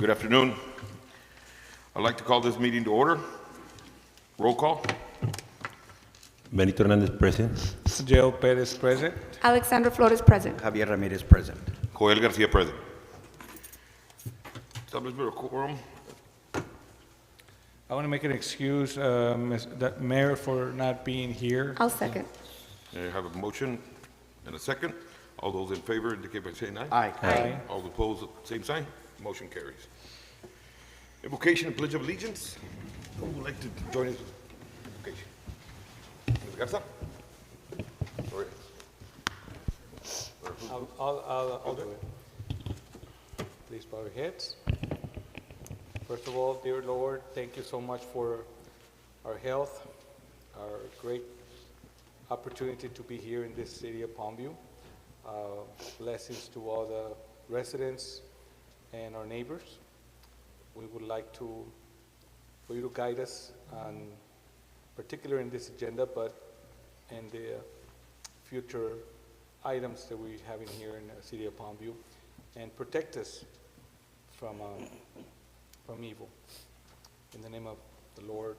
Good afternoon. I'd like to call this meeting to order. Roll call. Benito Hernandez present. Joe Perez present. Alexandra Flores present. Javier Ramirez present. Joel Garcia present. Establishment of quorum. I want to make an excuse, that Mayor, for not being here. I'll second. I have a motion and a second. All those in favor indicate by saying aye. Aye. Aye. All opposed, same sign. Motion carries. Invocation and Pledge of Allegiance. Who would like to join us? Invocation. Ms. Garza? Sorry. I'll do it. Please bow your heads. First of all, dear Lord, thank you so much for our health, our great opportunity to be here in this city of Palmview. Blessings to all the residents and our neighbors. We would like for you to guide us on, particularly in this agenda, but in the future items that we have in here in the city of Palmview, and protect us from evil. In the name of the Lord,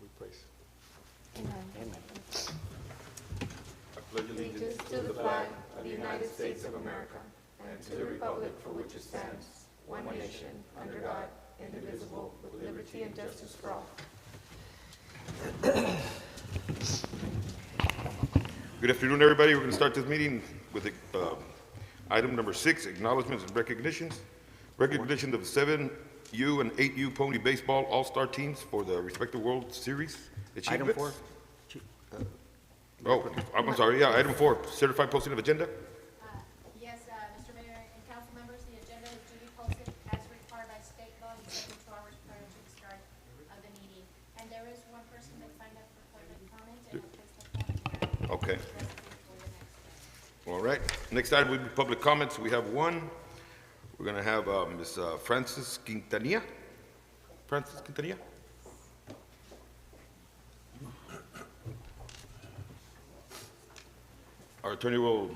we praise. Amen. I pledge allegiance To the flag of the United States of America and to the republic for which it stands, one nation, under God, indivisible, with liberty and justice for all. Good afternoon, everybody. We're going to start this meeting with item number 6, acknowledgements and recognitions. Recognition of 7U and 8U Pony Baseball All-Star teams for the respective World Series Item achievements. 4. Oh, I'm sorry. Yeah, item 4, certified posting of agenda. Yes, Mr. Mayor and council members, the agenda is duly posted as required by state law 72 hours prior to the start of the meeting. And there is one person that signed up for public comment, and I'll place the phone Okay. for the next. All right. Next item will be public comments. We have one. We're going to have Ms. Francis Quintanilla. Francis Quintanilla. Our attorney will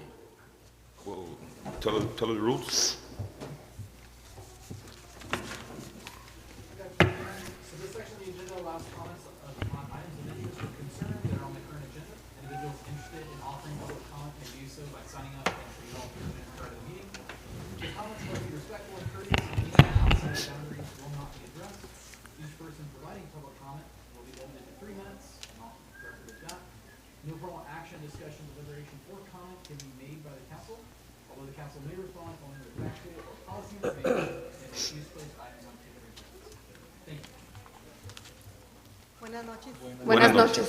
tell her the rules. So this section of the agenda allows comments on items of interest or concern that are on the current agenda. Individuals interested in offering public comment may do so by signing up and entering all pertinent prior to the meeting. The comments must be respectful and courteous, and anything outside the boundaries will not be addressed. Each person providing public comment will be limited to 3 minutes, not record of that. No formal action, discussion, deliberation, or comment can be made by the council, although the council may respond only with factual or policy information and excuse place items on table agendas. Thank you. Buenas noches. Buenas noches.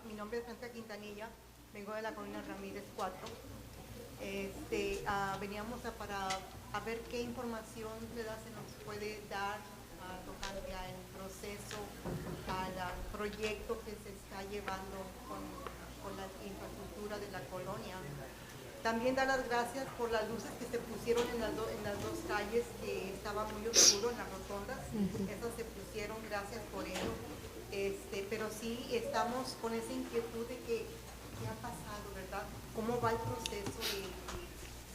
Mi nombre es Francia Quintanilla, vengo de la colonia Ramírez 4. Veníamos a ver qué información se nos puede dar tocante al proceso, al proyecto que se está llevando con la infraestructura de la colonia. También dar las gracias por las luces que se pusieron en las dos calles que estaba muy oscuro en las rotondas. Esas se pusieron, gracias por ello. Pero sí estamos con esa inquietud de qué ha pasado, ¿verdad? ¿Cómo va el proceso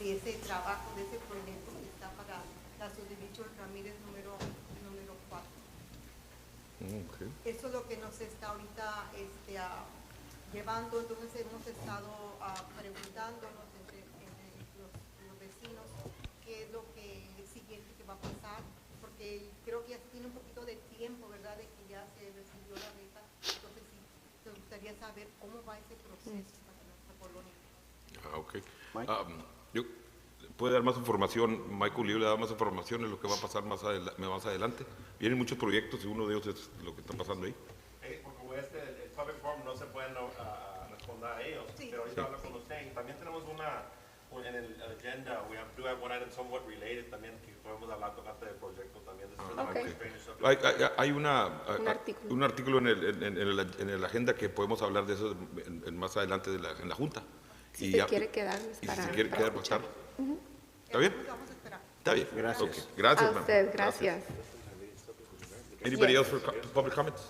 de ese trabajo, de ese proyecto que está para la subdivision Ramírez número 4? Okay. Eso es lo que nos está ahorita llevando. Entonces hemos estado preguntándonos entre los vecinos qué es lo siguiente que va a pasar, porque creo que ya tiene un poquito de tiempo, ¿verdad?, de que ya se recibió la beca. Entonces sí, nos gustaría saber cómo va ese proceso para nuestra colonia. Ok. Mike. ¿Puede dar más información? Michael Lee le da más información de lo que va a pasar más adelante. Vienen muchos proyectos y uno de ellos es lo que está pasando ahí. Como el public forum no se pueden responder a ellos, Sí. pero ahorita hablo con usted. Y también tenemos en el agenda, we have one item somewhat related también que podemos hablar tocante del proyecto también. Hay Un artículo. un artículo en el agenda que podemos hablar de eso más adelante en la Junta. Si Y se ya- quiere quedar y para, si se quiere para quedar más escuchar. tarde. ¿Está bien? Vamos a esperar. Está bien. Gracias. Ok. Gracias, A ma'am. usted, gracias. Anybody Yes. else for public comments?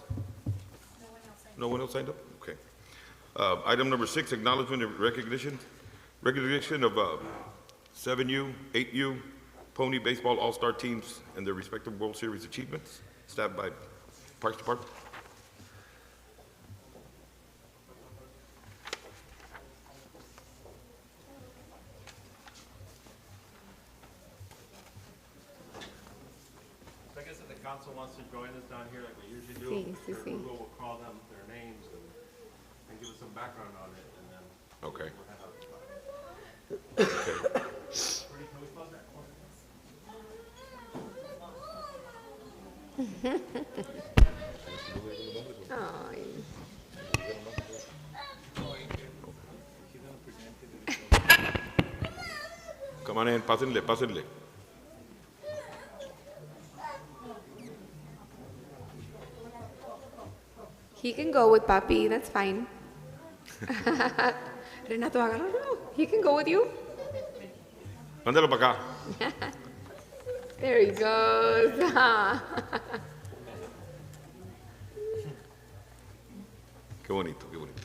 No one else signed up? Okay. Item number 6, acknowledgement and recognition of 7U, 8U Pony Baseball All-Star teams and their respective World Series achievements. Staffed by Parks Department. So I guess if the council wants to join us down here like we usually do, Sí, sí, Mr. sí. Lugo will call them their names and give us some background on it, and then Okay. we'll head out. Ay. Come on in, pásenle, pásenle. He can go with Papi, that's fine. Renato, agárralo. He can go with you. Mándalo para acá. There he goes. Qué bonito, qué bonito.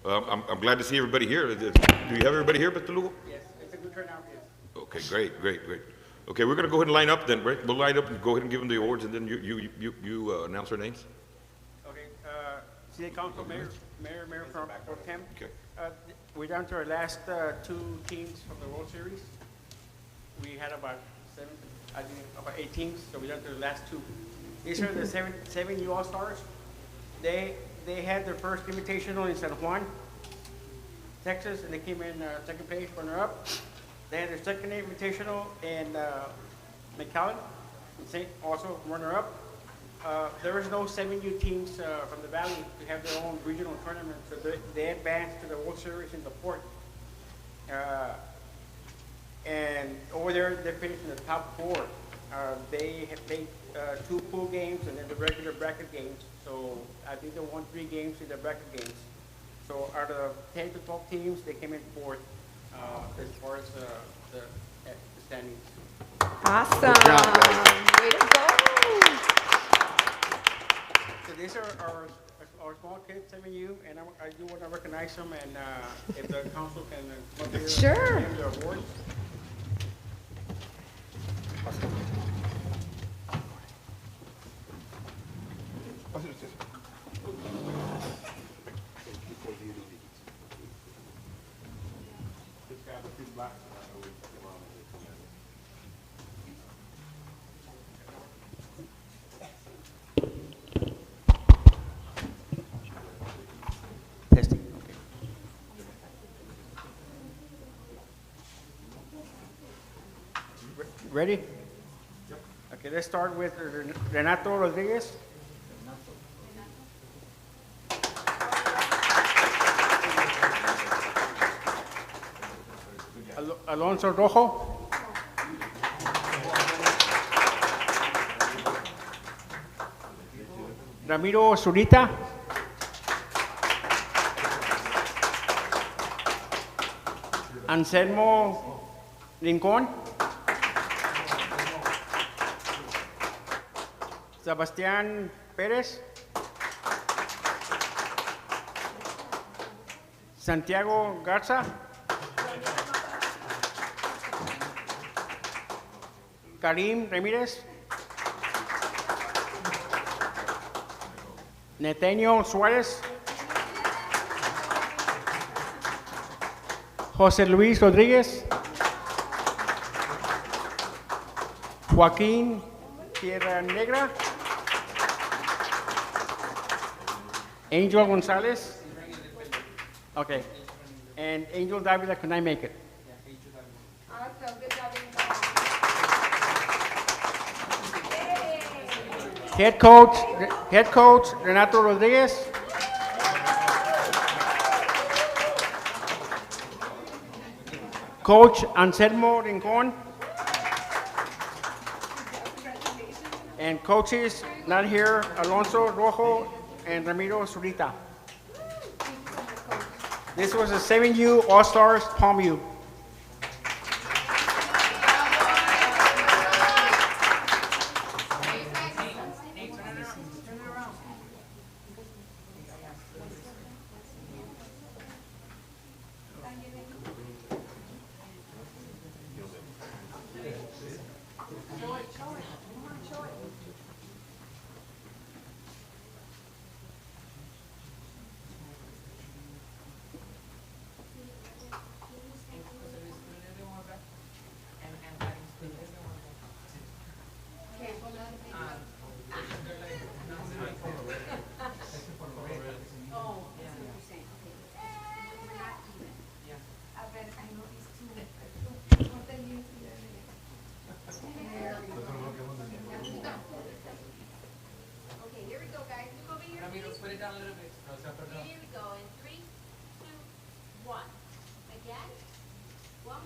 I'm glad to see everybody here. Do you have everybody here, Mr. Lugo? Yes, it's a good turnout, yes. Okay, great, great, great. Okay, we're gonna go ahead and line up then, right? We'll line up and go ahead and give them the awards, and then you announce their names? Okay, City Council, Mayor Pro Tem. Okay. We're down to our last two teams from the World Series. We had about about 8 teams, so we're down to the last two. These are the seven U All-Stars. They had their first invitational in San Juan, Texas, and they came in second place, runner-up. They had their second invitational in McAllen, also runner-up. There is no 7U teams from the Valley to have their own regional tournament, so they advanced to the World Series in the port. And over there, they finished in the top 4. They have played 2 pool games and then the regular bracket games. So I think they won 3 games in the bracket games. So out of 10 to 12 teams, they came in 4th as far as the standings. Awesome. Way to go. So these are our small kids, 7U, and I do want to recognize them, and if the council can come up here Sure. and give their awards. Testing. Ready? Okay, let's start with Renato Rodriguez. Alonso Rojo. Ramiro Zurita. Anselmo Rincón. Sebastián Pérez. Santiago Garza. Karim Ramírez. Netenio Suárez. José Luis Rodríguez. Joaquín Tierra Negra. Angel Gonzalez. Okay. And Angel Davila, can I make it? Awesome. Good job, Head coach Renato Rodriguez. Coach Anselmo Rincón. And coaches not here, Alonso Rojo and Ramiro Zurita. This was a 7U All-Stars Palm U.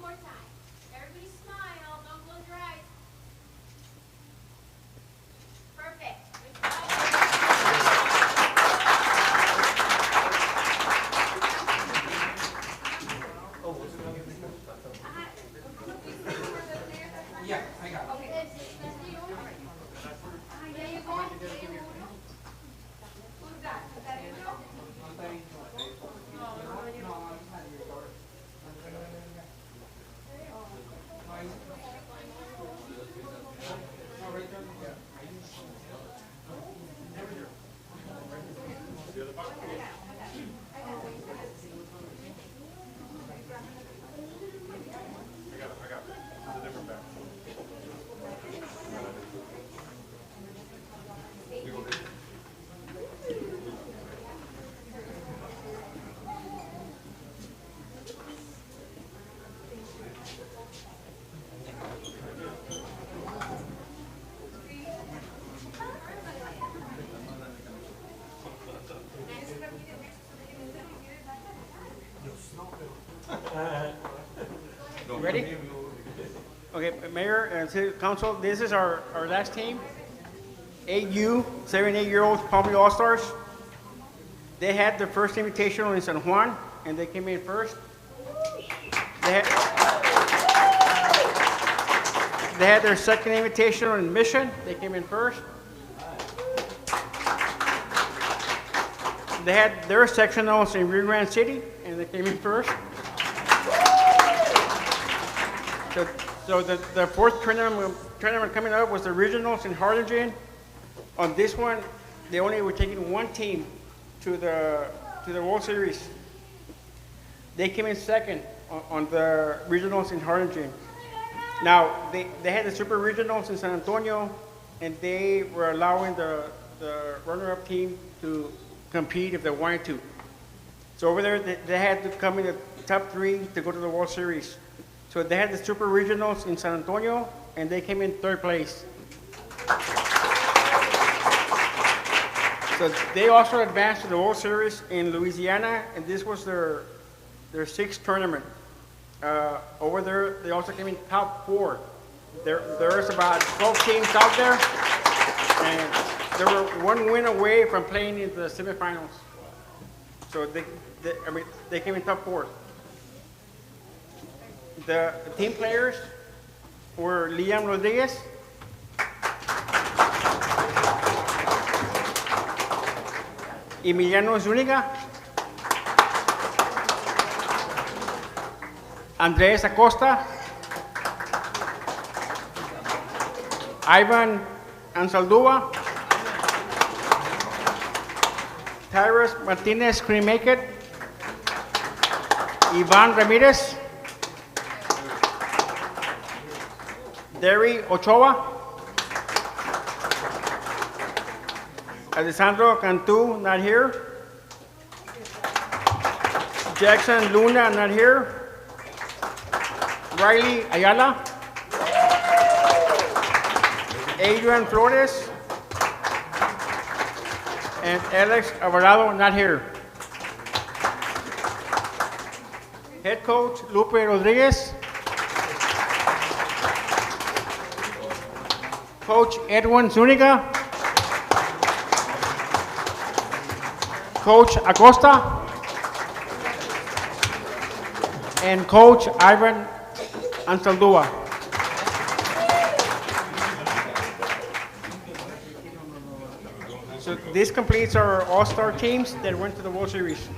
One more time. Everybody smile, don't close your eyes. Perfect. Good job. Yeah, I got it. Okay. There you go. Who's that? Is that you? You ready? Okay, Mayor and City Council, this is our last team. 8U, 7, 8-year-olds, Palm View All-Stars. They had their first invitational in San Juan, and they came in first. They had their second invitational in Mission. They came in first. They had their sectionals in Rio Grande City, and they came in first. So the fourth tournament coming up was the regionals in Harlingen. On this one, they only were taking one team to the World Series. They came in second on the regionals in Harlingen. Now, they had the super regionals in San Antonio, and they were allowing the runner-up team to compete if they wanted to. So over there, they had to come in the top 3 to go to the World Series. So they had the super regionals in San Antonio, and they came in 3rd place. So they also advanced to the World Series in Louisiana, and this was their 6th tournament. Over there, they also came in top 4. There's about 12 teams out there, and they were one win away from playing in the semifinals. So they came in top 4. The team players were Liam Rodriguez, Emiliano Zúñiga, Andrés Acosta, Ivan Ansaldúa, Tyrus Martinez Creamaker, Ivan Ramirez, Derry Ochoa, Alessandro Cantu, not here. Jackson Luna, not here. Riley Ayala. Adrian Flores. And Alex Alvarado, not here. Head coach Lupe Rodriguez. Coach Edwin Zúñiga. Coach Acosta. And Coach Ivan Ansaldúa. So this completes our all-star teams that went to the World Series.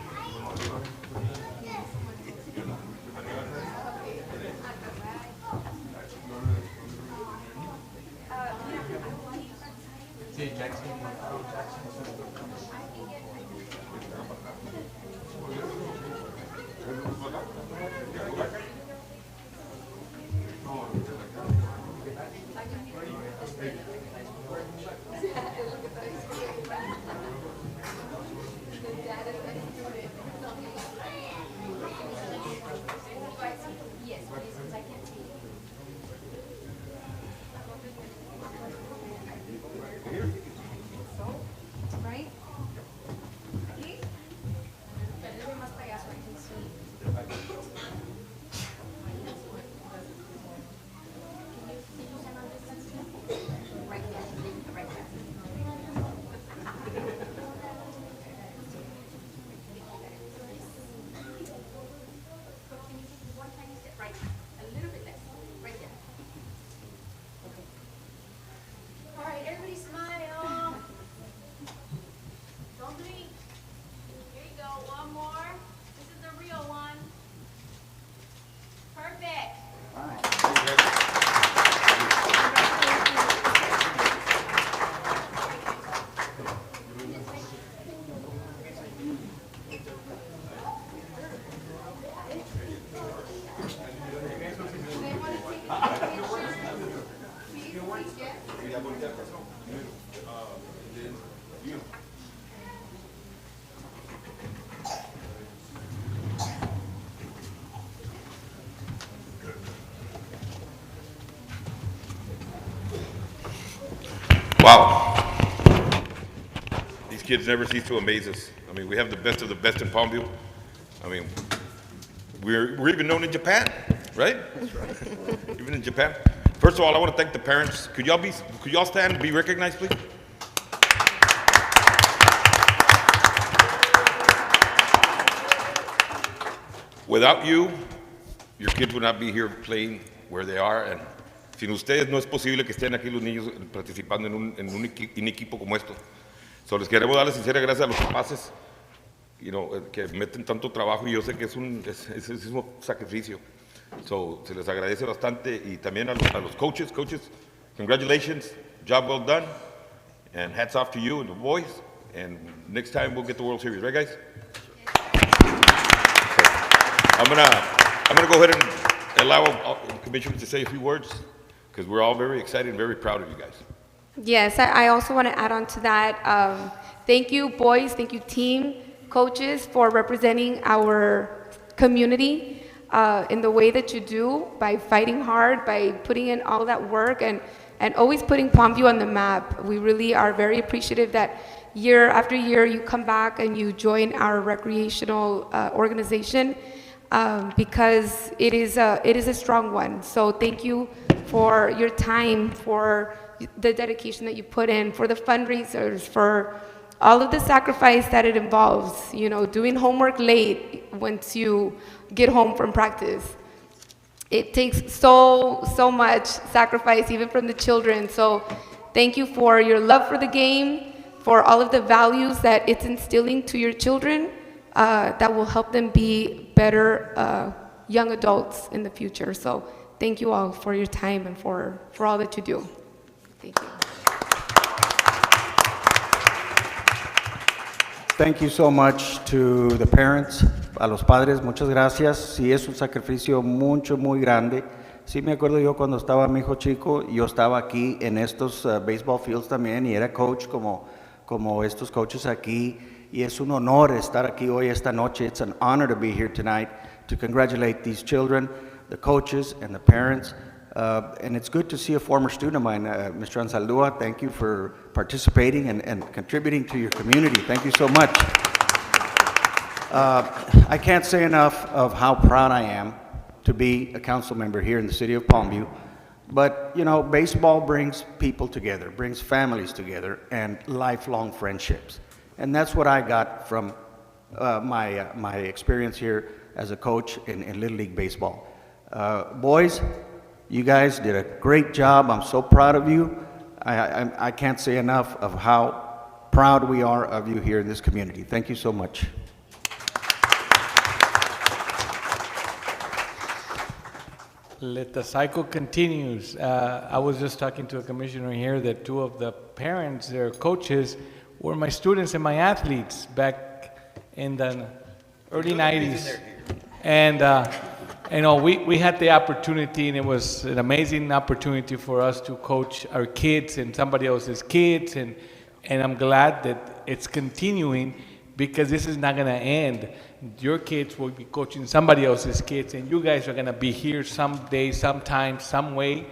Right? Wow. These kids never cease to amaze us. I mean, we have the best of the best in Palmview. I mean, we're even known in Japan, right? That's right. Even in Japan. First of all, I want to thank the parents. Could y'all stand and be recognized, please? Without you, your kids would not be here playing where they are, and sin ustedes no es posible que estén aquí los niños participando en un equipo como esto. So, les queremos dar las sinceras gracias a los papás, que meten tanto trabajo, y yo sé que es un sacrificio. So, se les agradece bastante, y también a los coaches. Coaches, congratulations, job well done, and hats off to you and the boys, and next time we'll get the World Series, right guys? I'm gonna go ahead and allow the commissioners to say a few words, because we're all very excited and very proud of you guys. Yes, I also want to add on to that. Thank you, boys. Thank you, team, coaches, for representing our community in the way that you do, by fighting hard, by putting in all that work, and always putting Palmview on the map. We really are very appreciative that year after year you come back and you join our recreational organization, because it is a strong one. So thank you for your time, for the dedication that you put in, for the fundraisers, for all of the sacrifice that it involves, doing homework late once you get home from practice. It takes so much sacrifice, even from the children. So thank you for your love for the game, for all of the values that it's instilling to your children, that will help them be better young adults in the future. So thank you all for your time and for all that you do. Thank you. Thank you so much to the parents, a los padres, muchas gracias. Sí, es un sacrificio muy grande. Sí, me acuerdo yo cuando estaba mi hijo chico, yo estaba aquí en estos baseball fields también, y era coach como estos coaches aquí, y es un honor estar aquí hoy esta noche. It's an honor to be here tonight to congratulate these children, the coaches and the parents. And it's good to see a former student of mine, Mr. Ansaldúa. Thank you for participating and contributing to your community. Thank you so much. I can't say enough of how proud I am to be a council member here in the city of Palmview. But, baseball brings people together, brings families together, and lifelong friendships. And that's what I got from my experience here as a coach in Little League Baseball. Boys, you guys did a great job. I'm so proud of you. I can't say enough of how proud we are of you here in this community. Thank you so much. Let the cycle continues. I was just talking to a commissioner here that two of the parents, their coaches, were my students and my athletes back in the early 90s. And we had the opportunity, and it was an amazing opportunity for us to coach our kids and somebody else's kids, and I'm glad that it's continuing, because this is not going to end. Your kids will be coaching somebody else's kids, and you guys are going to be here someday, sometime, some way,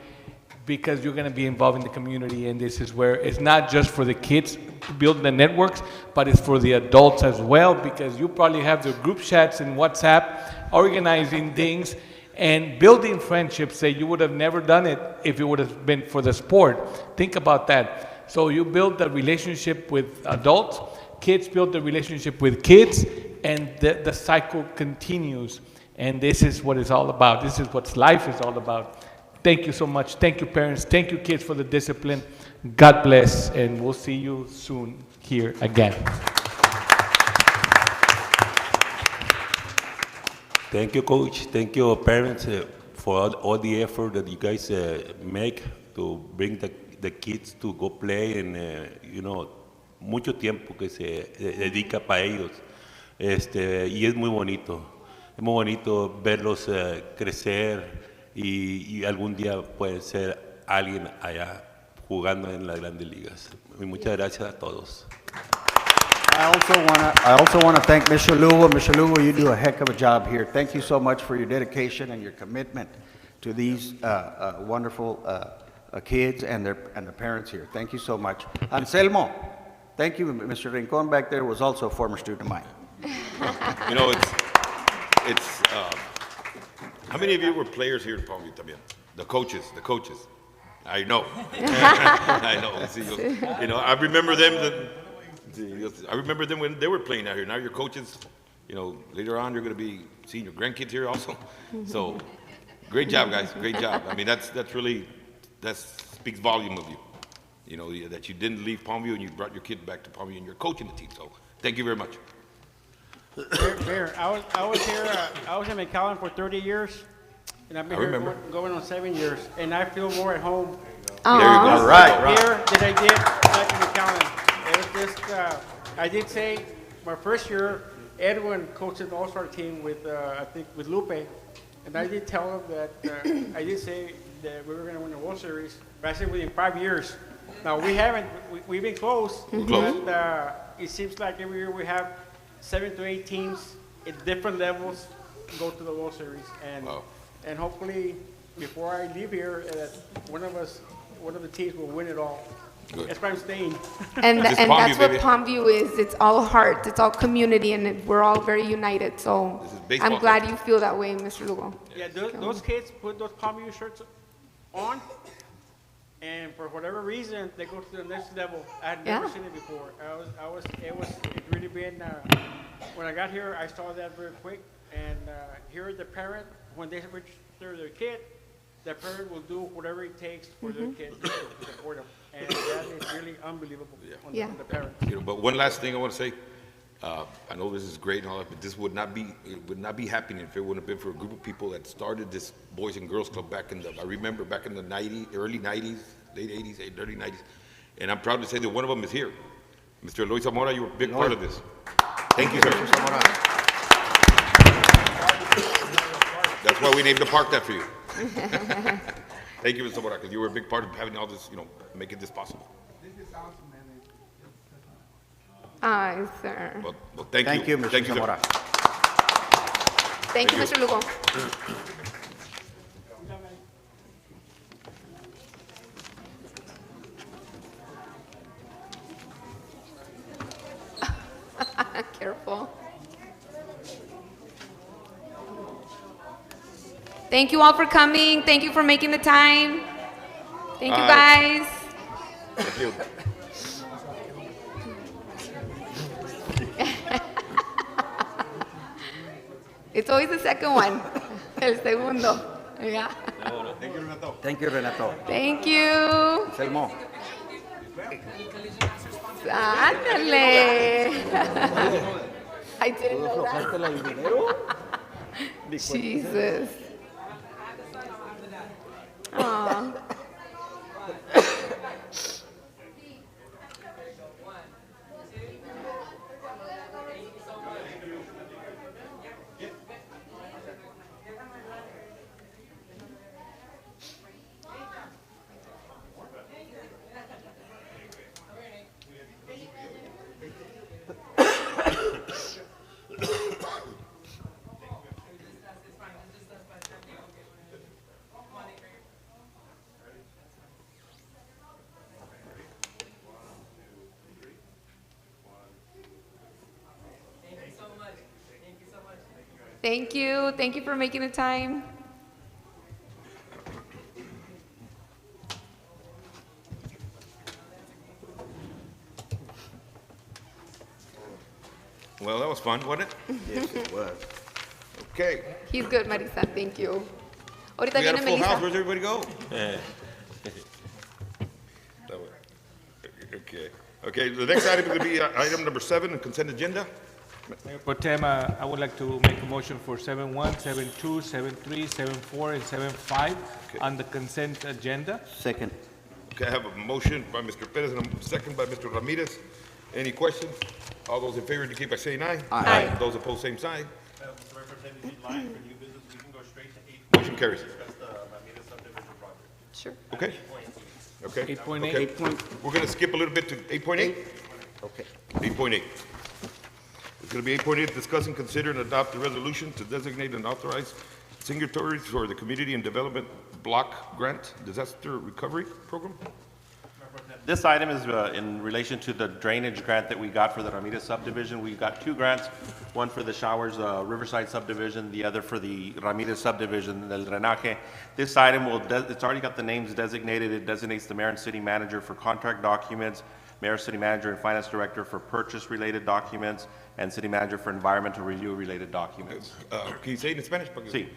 because you're going to be involved in the community. And this is where it's not just for the kids to build the networks, but it's for the adults as well, because you probably have the group chats and WhatsApp, organizing things and building friendships that you would have never done it if it would have been for the sport. Think about that. So you build the relationship with adults, kids build the relationship with kids, and the cycle continues. And this is what it's all about. This is what life is all about. Thank you so much. Thank you, parents. Thank you, kids, for the discipline. God bless, and we'll see you soon here again. Thank you, Coach. Thank you, parents, for all the effort that you guys make to bring the kids to go play, and mucho tiempo que se dedica para ellos. Y es muy bonito verlos crecer y algún día pueden ser alguien allá jugando en las grandes ligas. Y muchas gracias a todos. I also want to thank Mr. Lugo. Mr. Lugo, you do a heck of a job here. Thank you so much for your dedication and your commitment to these wonderful kids and their parents here. Thank you so much. Anselmo, thank you. Mr. Rincon back there was also a former student of mine. You know, it's, how many of you were players here in Palmview también? The coaches. I know. I know. See, you know, I remember them, I remember them when they were playing out here. Now you're coaches, you know, later on you're going to be seeing your grandkids here also. So, great job, guys. Great job. I mean, that speaks volume of you. You know, that you didn't leave Palmview and you brought your kid back to Palmview and you're coaching the team. So, thank you very much. Mayor, I was here, I was in McAllen for 30 years, and I've been I here remember. going on 7 years, and I feel more at home There you go. All right. here than I did back in McAllen. It was just, I did say, my first year, Edwin coached an all-star team with, I think, with Lupe, and I did tell him that, I did say that we were going to win the World Series, but I said within 5 years. Now, we haven't, we've been close, close. but it seems like every year we have 7 to 8 teams at different levels go to the World Series, and Wow. and hopefully before I leave here, one of the teams will win it all. Good. That's why I'm staying. And, This is and that's Palmview, what baby. Palmview is. It's all heart. It's all community, and we're all very united. So This is baseball. I'm glad you feel that way, Mr. Lugo. Yeah, those kids put those Palmview shirts on, and for whatever reason, they go to the next level. I had never Yeah. seen it before. It really been, when I got here, I saw that very quick, and here the parent, when they register their kid, the parent will do whatever it takes for their kid to support them, and that is really unbelievable on Yeah. the parents. You know, but one last thing I want to say, I know this is great and all that, but this would not be happening if it wouldn't have been for a group of people that started this Boys and Girls Club I remember back in the early 90s, late 80s, early 90s, and I'm proud to say that one of them is here. Mr. Eloy Zamora, you were a big part of this. Thank you, sir. That's why we named the park after you. Thank you, Mr. Zamora, because you were a big part of having all this, you know, making this possible. Ay, sir. Well, thank you. Thank you, Mr. sir. Zamora. Thank you, Mr. Lugo. Careful. Thank you all for coming. Thank you for making the time. Thank you, guys. Thank you. It's always the second one. El segundo. Yeah. Thank you, Renato. Thank you. Anselmo. Ándale. I didn't know that. Jesus. Aw. Thank you. Thank you for making the time. Well, that was fun, wasn't it? Yes, it was. Okay. He's good, Marisa. Thank you. Ahorita We got a viene full house. Melissa. Where's everybody go? Okay. Okay, the next item is going to be item number 7, the consent agenda. Mayor Pro Tem, I would like to make a motion for 7.1, 7.2, 7.3, 7.4, and 7.5 on the consent agenda. Second. Okay, I have a motion by Mr. Perez and a second by Mr. Ramirez. Any questions? All those in favor indicate by saying aye. Aye. Those opposed, same sign. Mr. Representative, if you'd like, for new business, we can go straight to 8. Motion carries. Discuss the Ramirez subdivision project. Sure. Okay? Okay? 8.8. Okay. We're gonna skip a little bit to 8.8. Okay. 8.8. It's gonna be 8.8, discuss and consider and adopt a resolution to designate and authorize signatories for the Community and Development Block Grant Disaster Recovery Program. This item is in relation to the drainage grant that we got for the Ramirez subdivision. We got two grants, one for the Showers Riverside subdivision, the other for the Ramirez subdivision, del drenaje. This item it's already got the names designated. It designates the mayor and city manager for contract documents, mayor, city manager, and finance director for purchase-related documents, and city manager for environmental review-related documents. Can you say it in Spanish? Sí.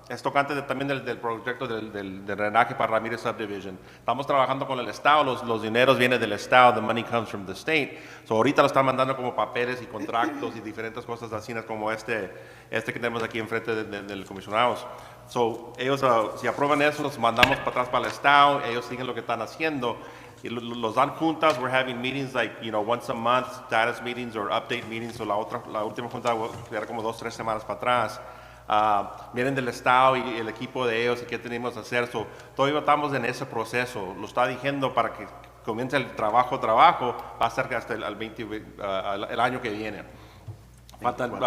Es tocante también del proyecto del drenaje para Ramirez Subdivision. Estamos trabajando con el Estado, los dineros vienen del Estado, the money comes from the state. So ahorita lo están mandando como papeles y contratos y diferentes cosas así como este que tenemos aquí enfrente del comisionado. So ellos, si aprueban eso, los mandamos para atrás para el Estado, ellos siguen lo que están haciendo. Y los dan juntas, we're having meetings like, once a month, status meetings or update meetings. So la última junta era como 2-3 semanas para atrás. Vienen del Estado y el equipo de ellos y qué tenemos que hacer. So, todavía estamos en ese proceso. Lo está diciendo para que comience el trabajo, va a ser hasta el año que viene. Faltan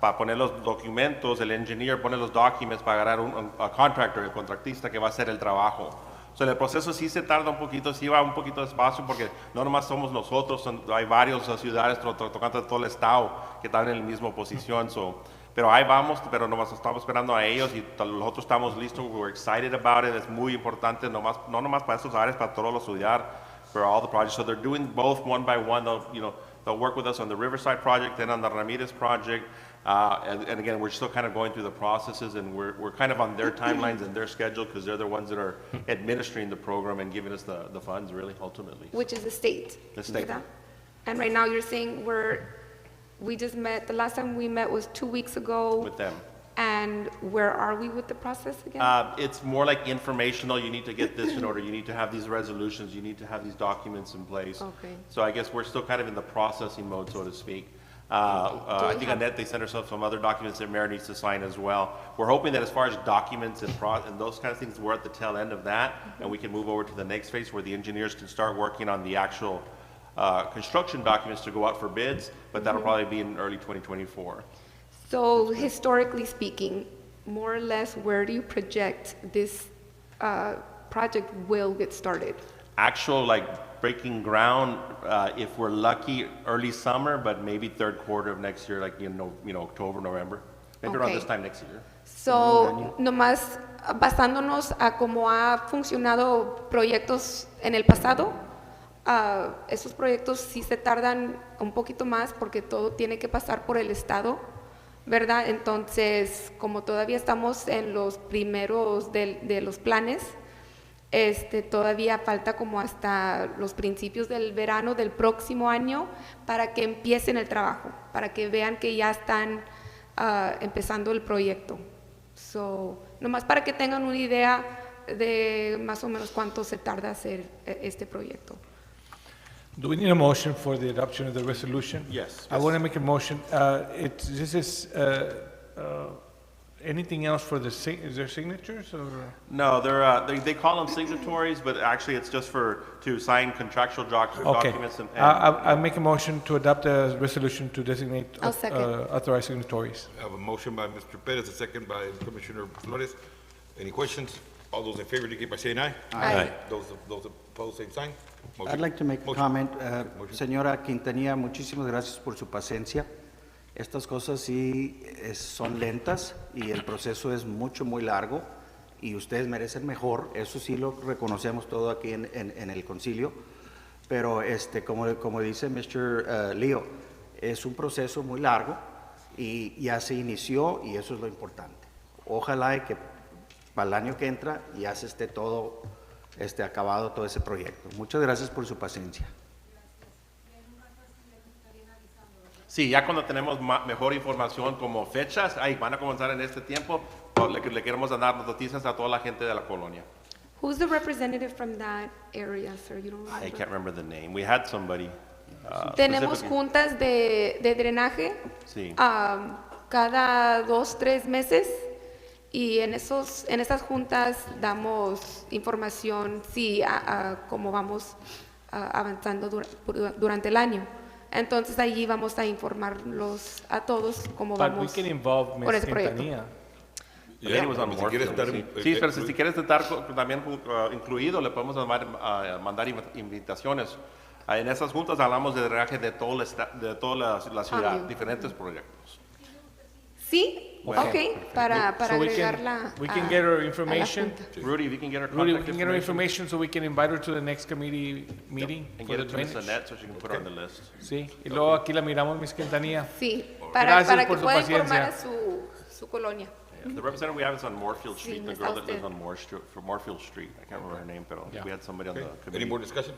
para poner los documentos, el engineer pone los documents para agarrar un contractor, el contratista que va a hacer el trabajo. So, el proceso sí se tarda un poquito, sí va un poquito despacio porque no nomás somos nosotros, hay varias ciudades tocando todo el estado que están en la misma posición. Pero ahí vamos, pero nomás estamos esperando a ellos y nosotros estamos listos, we're excited about it, es muy importante, no nomás para estos áreas, para todos los estudiar, for all the projects. So they're doing both one by one, they'll work with us on the Riverside project and on the Ramirez project. And again, we're still kind of going through the processes, and we're kind of on their timelines and their schedule because they're the ones that are administering the program and giving us the funds, really, ultimately. Which is the state. The state. ¿Verdad? And right now you're saying we just met, the last time we met was 2 weeks ago. With them. And where are we with the process again? It's more like informational. You need to get this in order. You need to have these resolutions. You need to have these documents in place. Okay. So I guess we're still kind of in the processing mode, so to speak. I think Annette, they sent herself some other documents that Mayor needs to sign as well. We're hoping that as far as documents and those kind of things, we're at the tail end of that, and we can move over to the next phase where the engineers can start working on the actual construction documents to go out for bids, but that'll probably be in early 2024. So historically speaking, more or less, where do you project this project will get started? Actual, breaking ground, if we're lucky, early summer, but maybe third quarter of next year, October, November. Maybe around Okay. this time next year. So, nomás basándonos a cómo ha funcionado proyectos en el pasado, esos proyectos sí se tardan un poquito más porque todo tiene que pasar por el Estado, ¿verdad? Entonces, como todavía estamos en los primeros de los planes, todavía falta como hasta los principios del verano del próximo año para que empiecen el trabajo, para que vean que ya están empezando el proyecto. So, nomás para que tengan una idea de más o menos cuánto se tarda hacer este proyecto. Do we need a motion for the adoption of the resolution? Yes. I want to make a motion. This is anything else for is there signatures or? No, they call them signatories, but actually it's just to sign contractual Okay. documents. I make a motion to adopt a resolution to designate I'll second. authorized signatories. I have a motion by Mr. Perez, a second by Commissioner Flores. Any questions? All those in favor indicate by saying aye. Aye. Those opposed, same sign. I'd like to make a Motion. comment. Señora Quintanilla, muchísimas gracias por su paciencia. Estas cosas sí son lentas y el proceso es muy largo y ustedes merecen mejor. Eso sí lo reconocemos todo aquí en el concilio. Pero como dice Mr. Leo, es un proceso muy largo y ya se inició y eso es lo importante. Ojalá y que para el año que entra ya se esté todo acabado todo ese proyecto. Muchas gracias por su paciencia. Sí, ya cuando tenemos mejor información como fechas, ahí van a comenzar en este tiempo, le queremos dar noticias a toda la gente de la colonia. Who's the representative from that area, sir? You don't remember? I can't remember the name. We had somebody. Tenemos specifically. juntas de drenaje Sí. cada 2-3 meses Y en esas juntas damos información, sí, a cómo vamos avanzando durante el año. Entonces allí vamos a informarlos a todos cómo But we vamos can involve con Ms. ese proyecto. Quintanilla. Él was on si quieres Morfield, estar, sí. Sí, pero si quieres estar también incluido, le podemos mandar invitaciones. En esas juntas hablamos de drenaje de de toda la ciudad, Bien. diferentes proyectos. Sí, Bueno, ok, para So we agregarla can get her a la information. junta. Rudy, if you can get her Rudy, we contact can get her information so we can invite her to the next committee meeting and for get the it to Ms. drainage. Annette so she can put her on the list. Sí, y luego aquí la miramos, Ms. Quintanilla. Sí, Gracias para que por su pueda informar a paciencia. su colonia. Yeah, the representative we have is on Moorfield Sí, Street, the está girl that lives usted. on Moorfield Street. I can't remember her name, but Yeah. we had somebody on the any committee. more discussion?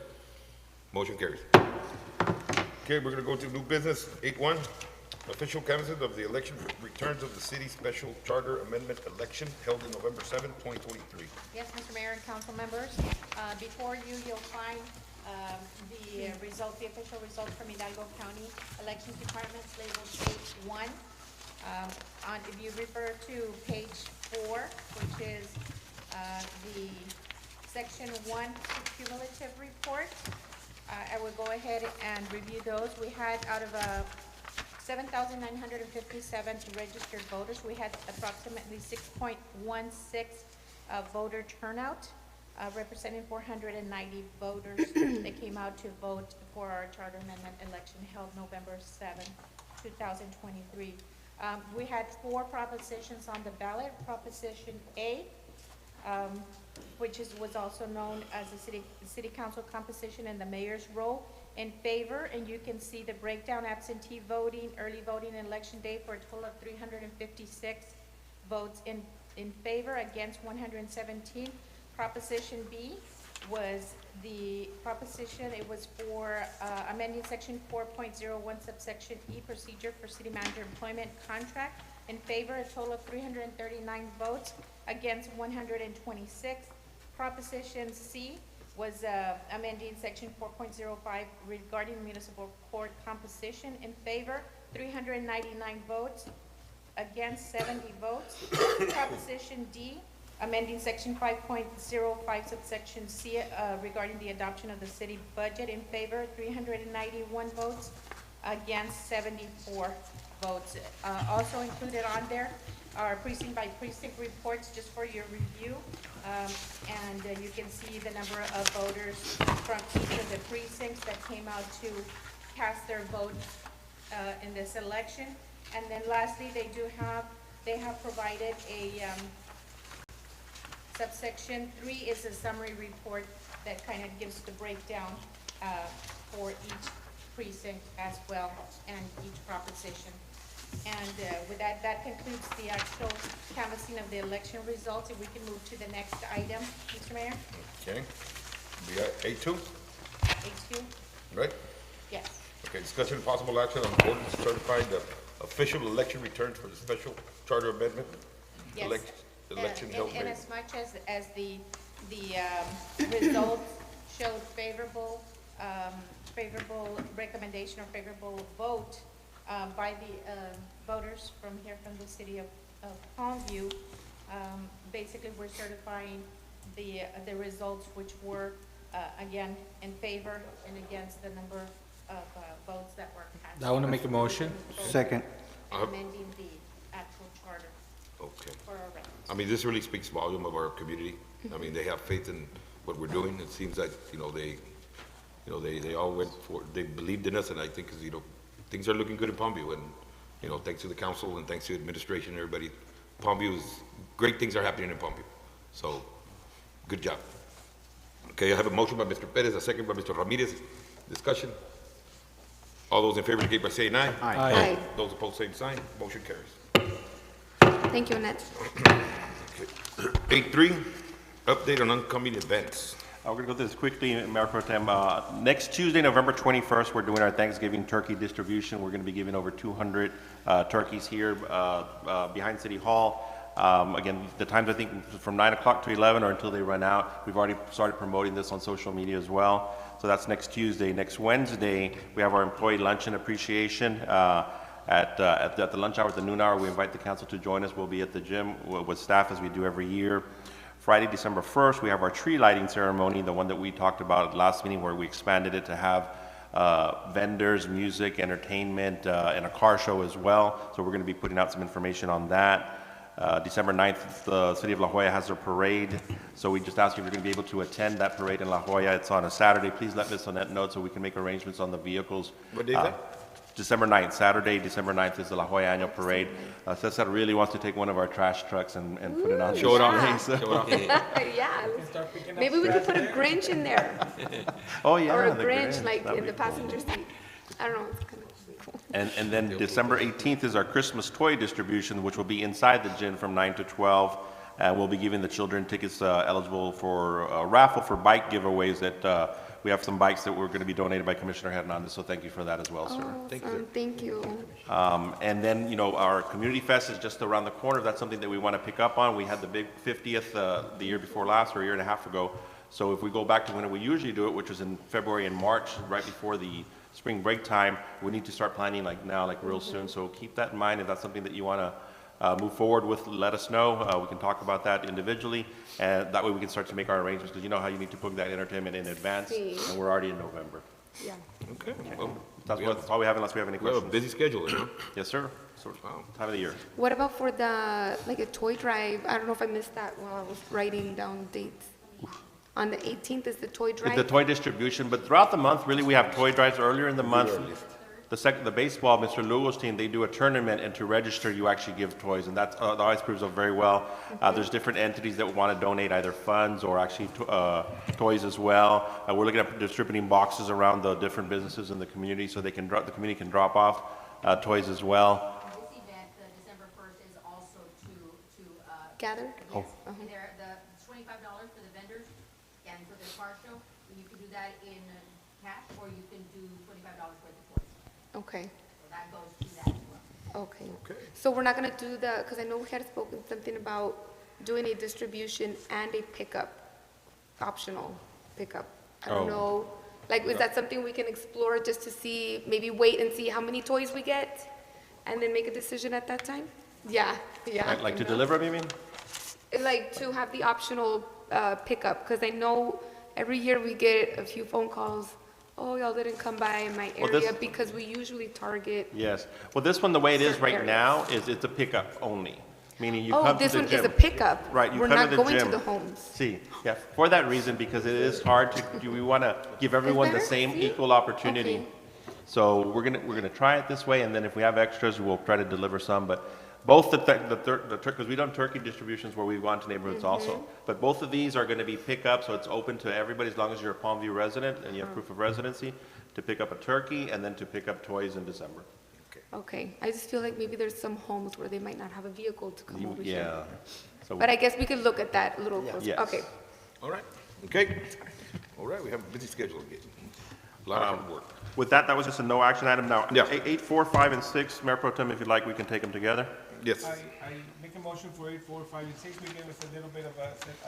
Motion carries. Okay, we're gonna go to new business, 8.1, official canvassing of the election returns of the city special charter amendment election held in November 7, 2023. Yes, Mr. Mayor and council members, before you, you'll find the result, the official results from Hidalgo County Elections Department's labeled page 1. If you refer to page 4, which is the section 1 cumulative report, I will go ahead and review those. We had out of 7,957 registered voters, we had approximately 6.16 voter turnout, representing 490 voters that came out to vote for our charter amendment election held November 7, 2023. We had 4 propositions on the ballot. Proposition A, which was also known as the city council composition and the mayor's role, in favor, and you can see the breakdown: absentee voting, early voting, and election day, for a total of 356 votes in favor, against 117. Proposition B was the proposition, it was for amending section 4.01 subsection E, procedure for city manager employment contract. In favor, a total of 339 votes, against 126. Proposition C was amending section 4.05 regarding municipal court composition. In favor, 399 votes, against 70 votes. Proposition D, amending section 5.05 subsection C regarding the adoption of the city budget. In favor, 391 votes, against 74 votes. Also included on there are precinct by precinct reports, just for your review. And you can see the number of voters from each of the precincts that came out to cast their vote in this election. And then lastly, they have provided a subsection 3 is a summary report that kind of gives the breakdown for each precinct as well, and each proposition. And with that, that concludes the actual canvassing of the election results. If we can move to the next item, Mr. Mayor. Okay, we got A2, H2? right? Yes. Okay, discussion and possible action on ordinance certifying the official election returns for the special charter amendment Yes. election held In May. as much as the results showed favorable recommendation or favorable vote by the voters from here, from the city of Palmview, basically we're certifying the results, which were, again, in favor and against the number of votes that were cast. I want to make a motion. Second. Amending the actual charter Okay. for our records. I mean, this really speaks volume of our community. I mean, they have faith in what we're doing. It seems like, they all went for, they believed in us, and I think, things are looking good in Palmview, and, thanks to the council and thanks to administration and everybody, great things are happening in Palmview. So, good job. Okay, I have a motion by Mr. Perez, a second by Mr. Ramirez. Discussion. All those in favor indicate by saying aye. Aye. Those opposed, same sign. Motion carries. Thank you, Annette. 8.3, update on upcoming events. We're going to go through this quickly, Mayor Pro Tem. Next Tuesday, November 21st, we're doing our Thanksgiving turkey distribution. We're going to be giving over 200 turkeys here behind City Hall. Again, the times, I think, from 9 o'clock to 11 or until they run out. We've already started promoting this on social media as well. So that's next Tuesday. Next Wednesday, we have our employee luncheon appreciation. at the lunch hour, at the noon hour. We invite the council to join us. We'll be at the gym with staff as we do every year. Friday, December 1st, we have our tree lighting ceremony, the one that we talked about at the last meeting, where we expanded it to have vendors, music, entertainment, and a car show as well. So we're going to be putting out some information on that. December 9th, the city of La Jolla has their parade. So we just ask you if you're going to be able to attend that parade in La Jolla. It's on a Saturday. Please let Ms. Annette know so we can make arrangements on the vehicles. What day is that? December 9th, Saturday, December 9th is the La Jolla Annual Parade. Cesar really wants to take one of our trash trucks and put it on. Show it off. display, so- Show it off. Yeah. Maybe we could put a Grinch in there. Oh, yeah. Or a the Grinch, like That'd in be the cool. passenger seat. I don't know, it's kind of cool. And then December 18th is our Christmas toy distribution, which will be inside the gym from 9 to 12. And we'll be giving the children tickets eligible for a raffle for bike giveaways that we have some bikes that were going to be donated by Commissioner Hernandez. So thank you for that as well, sir. Awesome, thank you. And then, you know, our Community Fest is just around the corner. That's something that we want to pick up on. We had the big 50th the year before last, or a year and a half ago. So if we go back to when we usually do it, which was in February and March, right before the spring break time, we need to start planning like now, like real soon. So keep that in mind. If that's something that you want to move forward with, let us know. We can talk about that individually, and that way we can start to make our arrangements, because you know how you need to book that entertainment in advance, Sí. and we're already in November. Yeah. Okay. Well, That's all we have unless we have any we have a questions. busy schedule, huh? Yes, sir. So, time of the year. What about for the, like a toy drive? I don't know if I missed that while I was writing down dates. On the 18th is the toy drive? The toy distribution, but throughout the month, really, we have toy drives earlier in the month. The baseball, Mr. Lugo's team, they do a tournament, and to register, you actually give toys, and that always proves out very well. There's different entities that want to donate either funds or actually toys as well. We're looking at distributing boxes around the different businesses in the community, so the community can drop off toys as well. This event, the December 1st, is also to Gather? yes, it's $25 for the vendors and for the car show. You can do that in cash, or you can do $25 worth of toys. Okay, So that goes to that as well. okay. So we're not gonna do the, because I know we had spoken something about doing a distribution and a pickup, optional pickup. I don't Oh. know, like, is that something we can explore just to see, maybe wait and see how many toys we get? And then make a decision at that time? Yeah, yeah. Like to deliver, you mean? Like to have the optional pickup, because I know every year we get a few phone calls, oh, y'all didn't come by my Well, this- area, because we usually target. Yes. Well, this one, the way it is right Certain now, is it's a pickup only, meaning you Oh, come to this the one gym. is a pickup. Right, you We're come not to the going to gym. the homes. See, yeah, for that reason, because it is hard to, we want to give everyone the better? same See? equal opportunity. Okay. So we're gonna try it this way, and then if we have extras, we'll try to deliver some, but both because we've done turkey distributions where we've gone to neighborhoods also. But both of these are gonna be pickup, so it's open to everybody as long as you're a Palmview resident and you have proof of residency, to pick up a turkey and then to pick up toys in December. Okay, I just feel like maybe there's some homes where they might not have a vehicle to come over here. Yeah. So, But I guess we could look at that a little closer. Yes. Okay, All right, okay. All right, we have a busy schedule again. A lot of hard work. with that, that was just a no action item. Now, Yeah. 8, 4, 5, and 6, Mayor Pro Tem, if you'd like, we can take them together. Yes, I make a motion for 8, 4, 5, and 6. We gave us a little bit of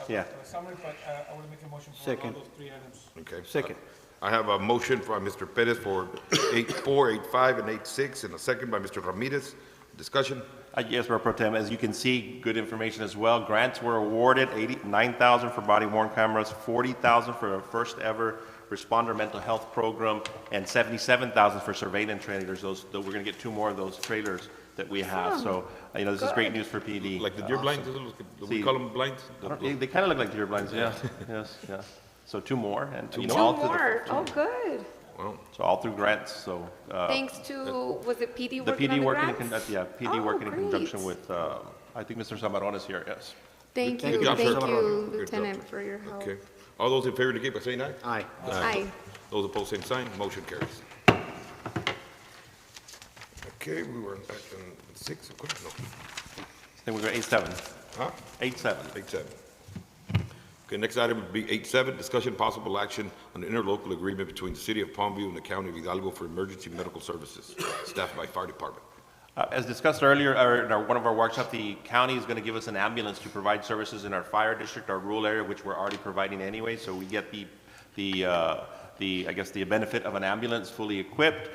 Yeah. a summary, but I want to make a motion for all Second. those 3 items. okay. Second. I have a motion from Mr. Pettis for 8-4, 8-5, and 8-6, and a second by Mr. Ramirez. Discussion? Yes, Mayor Pro Tem, as you can see, good information as well. Grants were awarded, 89,000 for body worn cameras, 40,000 for a first ever responder mental health program, and 77,000 for surveillance trailers. We're going to get 2 more of those trailers that we have. So, this is great news for PD. Like the deer blinds, do we See. call them blinds? They kind of look like deer blinds, yeah. Yes, yeah. So 2 more, and two all through more, oh, good. so all through grants. So Thanks to, was it PD the working on PD the working in grants? PD Oh, working in great. conjunction with I think Mr. Zamarón is here. Yes. Thank Good you, job, thank sir. you, Good job. Lieutenant, for your help. Okay. All those in favor indicate by saying aye. Aye. Aye. Those opposed, same sign. Motion carries. Okay, we were at 6, of course, no. Then we go 8-7. Huh? 8-7. 8-7. Okay, next item would be 8-7, discussion possible action on the interlocal agreement between the city of Palmview and the county of Hidalgo for emergency medical services, staffed by fire department. As discussed earlier, in one of our workshops, the county is going to give us an ambulance to provide services in our fire district, our rural area, which we're already providing anyway. So we get the benefit of an ambulance fully equipped.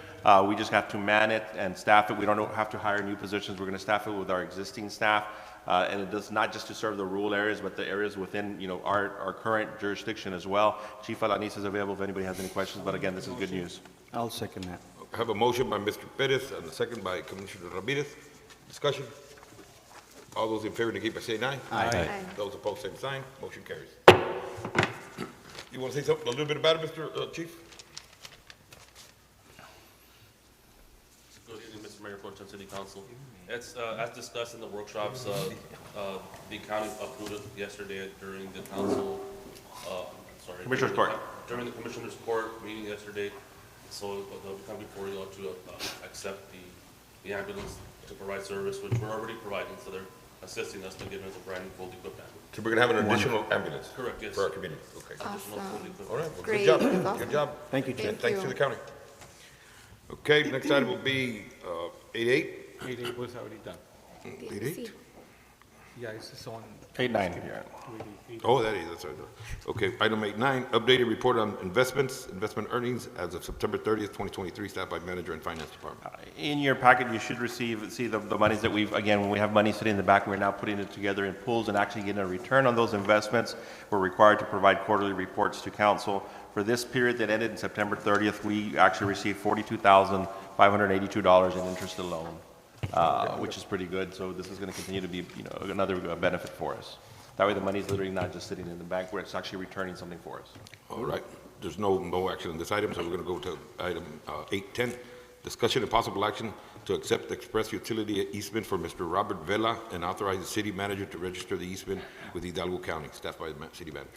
We just have to man it and staff it. We don't have to hire new positions. We're going to staff it with our existing staff. And it does not just to serve the rural areas, but the areas within, our current jurisdiction as well. Chief Alanis is available if anybody has any questions, but again, this is good news. I'll second that. I have a motion by Mr. Perez and a second by Commissioner Ramirez. Discussion? All those in favor indicate by saying aye. Aye. Those opposed, same sign. Motion carries. You want to say something, a little bit about it, Mr. Chief? Good evening, Mr. Mayor, Pro Tem City Council. It's, as discussed in the workshops, the county approved it yesterday during the council, Commissioner's Court. During the Commissioner's Court meeting yesterday. So they'll come before you all to accept the ambulance to provide service, which we're already providing, so they're assisting us to give us a brand new fully equipped ambulance. So we're going to have an additional ambulance? Correct, yes. For our community, okay. Additional Awesome. fully equipped. All right, well, Great. good job. That's awesome. Good job. Thank you, And Chief. thanks to the county. Okay, next item will be 8-8. 8A was already done. 8-8? Yeah, it's on. 8-9, yeah. Oh, that is, that's right. Okay, item 8-9, updated report on investments, investment earnings as of September 30th, 2023, staffed by Manager and Finance Department. In your packet, you should see the monies that again, when we have money sitting in the back, we're now putting it together in pools and actually getting a return on those investments. We're required to provide quarterly reports to council. For this period that ended in September 30th, we actually received $42,582 in interest alone, which is pretty good. So this is going to continue to be, another benefit for us. That way the money is literally not just sitting in the bank, where it's actually returning something for us. All right, there's no action on this item, so we're going to go to item 8-10, discussion and possible action to accept the express utility easement for Mr. Robert Vela and authorize the city manager to register the easement with Hidalgo County, staffed by the city manager.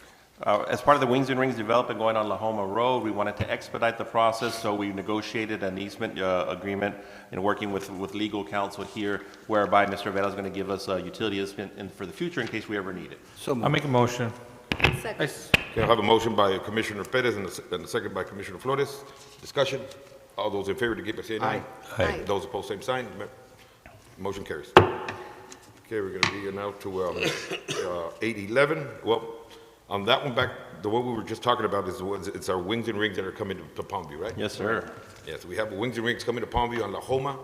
As part of the Wings and Rings development going on La Homa Road, we wanted to expedite the process, so we negotiated an easement agreement and working with legal counsel here, whereby Mr. Vela is going to give us a utility easement for the future in case we ever need it. So I'll make a motion. Second. Okay, I have a motion by Commissioner Perez and a second by Commissioner Flores. Discussion? All those in favor indicate by saying aye. Aye. Those opposed, same sign. Motion carries. Okay, we're going to be now to 8-11. Well, on that one back, the one we were just talking about it's our Wings and Rings that are coming to Palmview, right? Yes, sir. Yes, we have Wings and Rings coming to Palmview on La Homa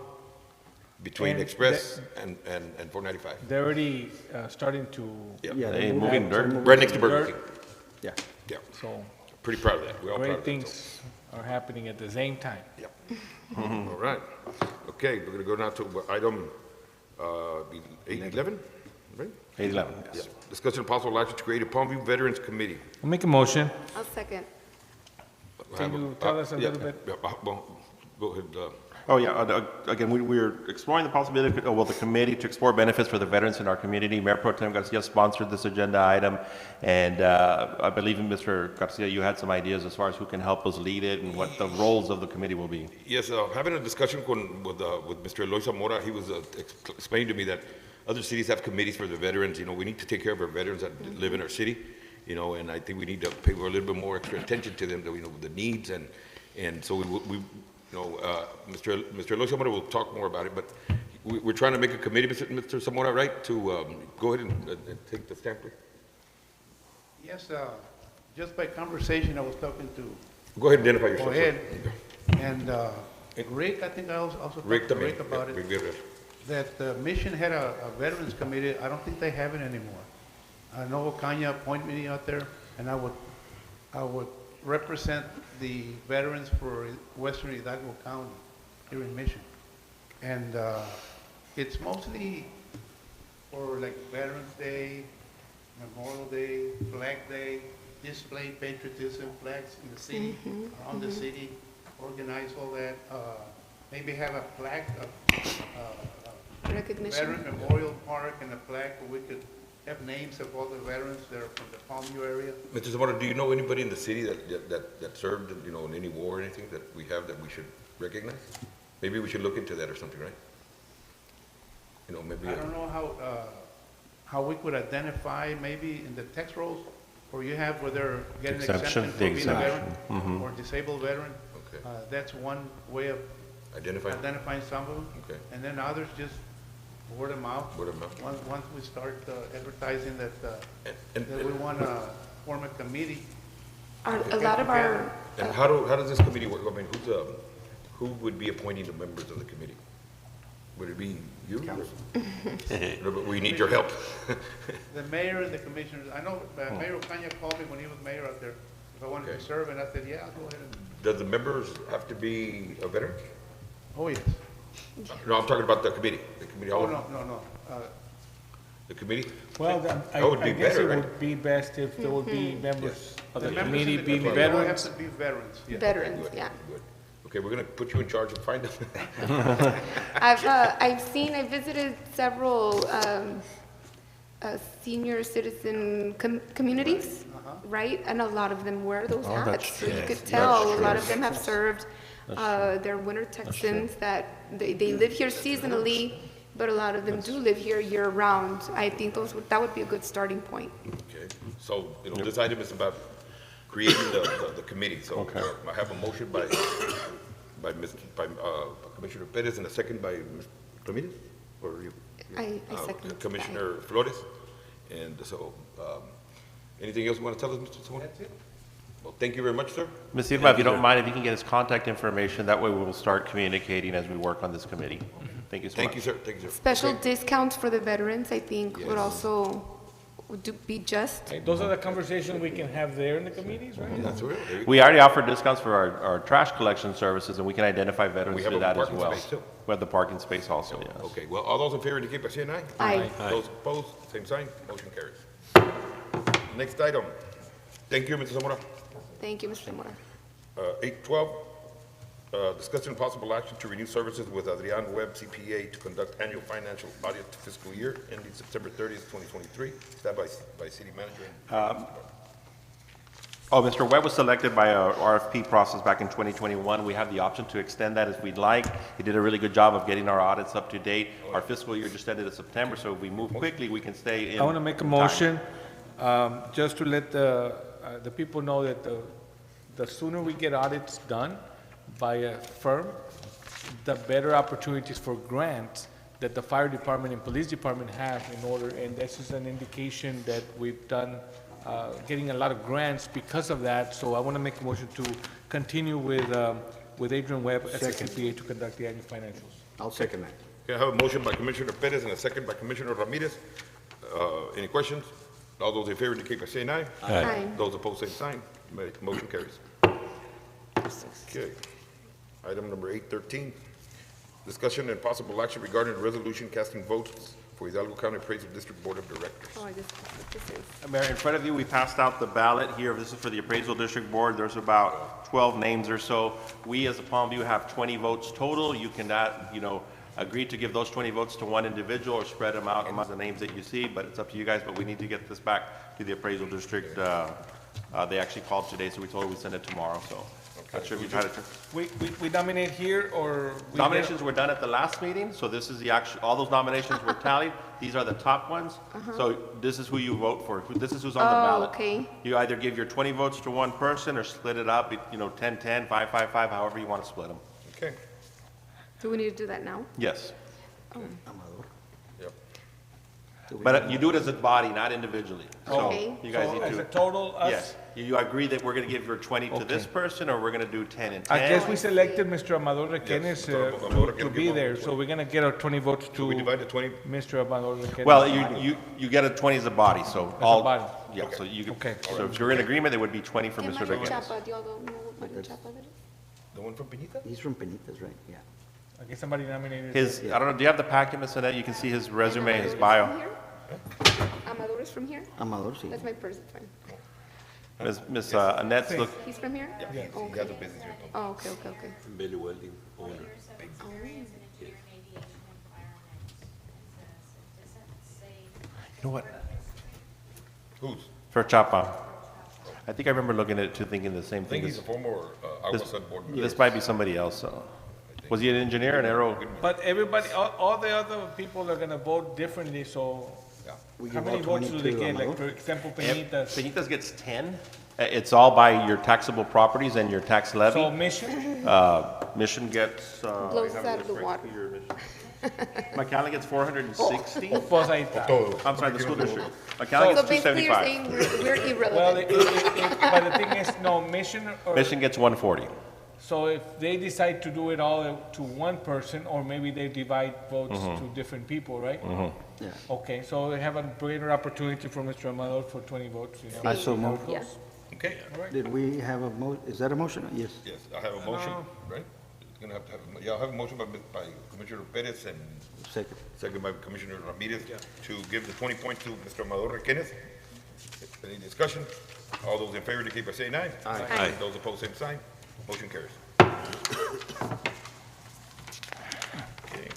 between And Express and 495. They're already starting to, Yeah, They move moving out, dirt. they're Right next to Burger Dirt. King. Yeah. Yeah, so pretty proud of that. We're all proud great of that. things are happening at the same time. Yep. All right. Okay, we're going to go now to item 8-11, right? 8-11, Yeah. yes. Discussion of possible action to create a Palmview Veterans Committee. I'll make a motion. I'll second. Can you tell us a Yeah, little bit? yeah, well, go ahead. Oh, yeah, again, we're exploring the possibility, the committee to explore benefits for the veterans in our community. Mayor Pro Tem Garcia sponsored this agenda item, and I believe, Mr. Garcia, you had some ideas as far as who can help us lead it and what the roles of the committee will be. Yes, having a discussion with Mr. Eloy Zamora, he was explaining to me that other cities have committees for the veterans. We need to take care of our veterans that live in our city, and I think we need to pay a little bit more extra attention to them, the needs, and so Mr. Eloy Zamora will talk more about it, but we're trying to make a committee, Mr. Zamora, right, to go ahead and take the stamp, please. Yes, just by conversation, I was talking to, Go ahead and identify yourself. Go ahead. And Rick, I think I also talked Rick to también. Rick about Yeah, it, Rick Guerrero. that the Mission had a veterans committee. I don't think they have it anymore. I know Ocaña appointed me out there, and I would represent the veterans for Western Hidalgo County here in Mission. And it's mostly for like Veterans Day, Memorial Day, Flag Day, display patriotism, flags in the city, around the city, organize all that. Maybe have a plaque, Recognition. Veteran Memorial Park and a plaque where we could have names of all the veterans that are from the Palmview area. Mr. Zamora, do you know anybody in the city that served, in any war or anything that we have that we should recognize? Maybe we should look into that or something, right? Maybe. I don't know how we could identify maybe in the text rolls, or you have where they're getting Exemption, exemption for the being a veteran exemption. or disabled veteran. Okay. That's one way of Identify. identifying some of them. Okay. And then others just word of mouth. Word of mouth. Once we start advertising that And- that we want to form a committee. A lot of our, And how does this committee work? I mean, who would be appointing the members of the committee? Would it be you? No, but we need your help. The mayor and the commissioners, I know Mayor Ocaña called me when he was mayor out there, if I wanted to Okay. serve, and I said, yeah, I'll go ahead and, Does the members have to be a veteran? oh, yes. No, I'm talking about the committee, Oh, no. The committee? Well, That would I be guess better, it right? would be best if there would be members of the members in committee the being committee all veterans. have to be veterans, yes. Veterans, yeah. Good. Okay, we're gonna put you in charge and find them. I visited several senior citizen communities, right? And a lot of them wear those hats. So you could tell a lot of them have served. They're winter Texans that they live here seasonally, but a lot of them do live here year round. I think that would be a good starting point. Okay, so, this item is about creating the committee, so I have a motion by Commissioner Perez and a second by Mr. Ramirez, or you? I second that. Commissioner Flores, and so, anything else you want to tell us, Mr. Zamora? That's it. Well, thank you very much, sir. Ms. Irma, if you don't mind, if you can get his contact information, that way we will start communicating as we work on this committee. Thank you so much. Thank you, sir, thank you, sir. Special Okay. discounts for the veterans, I think, would Yes. also be just. Okay, those are the conversations we can have there in the committees, right? That's right. There you go. We already offer discounts for our trash collection services, and we can identify veterans We have through a that as parking well. space, too. We have the parking space also, yes. Okay, well, all those in favor indicate by saying aye. Aye. Those opposed, same sign, motion carries. Next item. Thank you, Mr. Zamora. Thank you, Mr. Zamora. 812, discussion and possible action to renew services with Adrian Webb CPA to conduct annual financial audit fiscal year ending September 30th, 2023. Staff by city manager. Oh, Mr. Webb was selected by our RFP process back in 2021. We have the option to extend that if we'd like. He did a really good job of getting our audits up to date. Our fiscal year just ended in September, so if we move quickly, we can stay in. I want to make a time. motion, just to let the people know that the sooner we get audits done by a firm, the better opportunities for grants that the fire department and police department have in order, and this is an indication that we've done, getting a lot of grants because of that. So I want to make a motion to continue with Adrian Webb as a CPA to conduct the annual financials. I'll second that. Okay, I have a motion by Commissioner Perez and a second by Commissioner Ramirez. Any questions? All those in favor indicate by saying aye. Aye. Those opposed, same sign. Motion carries. Okay. Item number 813, discussion and possible action regarding the resolution casting votes for Hidalgo County Appraisal District Board of Directors. Oh, this is. Mayor, in front of you, we passed out the ballot here. This is for the Appraisal District Board. There's about 12 names or so. We, as a Palmview, have 20 votes total. You can, agree to give those 20 votes to one individual or spread them out among the names that you see, but it's up to you guys. But we need to get this back to the Appraisal District. They actually called today, so we told them we'd send it tomorrow, so. Not sure if you tried to. We nominate here, or? we get- Nominations were done at the last meeting, so this is the actual, all those nominations were tallied. These are the top ones. So this is who you vote for. This is who's on the ballot. Okay. You either give your 20 votes to one person or split it up, 10-10, 5-5-5, however you want to split them. Okay. Do we need to do that now? Yes. Yep. But you do it as a body, not individually. So Okay. you guys So need as to. a total, us? Yes. You agree that we're going to give your 20 to this Okay. person, or we're going to do 10 and 10? I guess we selected Mr. Amador Requenes Mr. Amador to Requenes be give there, him so 20. we're gonna get our 20 votes So we to divide the 20, Mr. Amador Requenes. Well, you get a 20 as a body, so all. body. Yeah, so you, Okay. so if you're in agreement, it would be 20 for ¿Qué Mr. Mario Requenes. Chapa? Do y'all know what Mario Chapa is? the one from Peñita? He's from Penitas, right? Yeah. I guess somebody nominated. His, I don't know, do you have the packet, Ms. Annette? You can see his resume, his bio. Amador is from here? Amador, sí. That's my person, fine. Ms. Annette's look, He's from here? He has a business here. Oh, okay, okay, okay. Belly welding owner. As an engineer in aviation and environment. It doesn't say. you know what? Who's? For Chapa. I think I remember looking at it too, thinking the same I think thing. he's a former Aguasad board member. This might be somebody else, so. Was he an engineer, an aero? But everybody, all the other people are gonna vote differently, so We how give many all votes 20 do they to get? Like, Amador? for example, Peñitas. Penitas gets 10. It's all by your taxable properties and your tax So levy. Mission, Mission gets, Blows us out of the water. McAllen gets 460. pues ahí está. I'm sorry, the school district. McAllen So gets basically you're 275. saying we're Well, irrelevant. but the thing is, no, Mission or. Mission gets 140. So if they decide to do it all to one person, or maybe they divide votes to different people, right? Yeah. Okay, so they have a greater opportunity for Mr. Amador for 20 votes, you know? I so how it move. goes. Yeah. Okay, Did we have a is that a motion? Yes. yes, I have a motion, right? It's gonna have to have, yeah, I have a motion by Commissioner Perez and Second. second by Commissioner Ramirez to give the 20 points to Mr. Amador Requenes. Any discussion? All those in favor indicate by saying aye. Aye. Those opposed, same sign. Motion carries. Okay.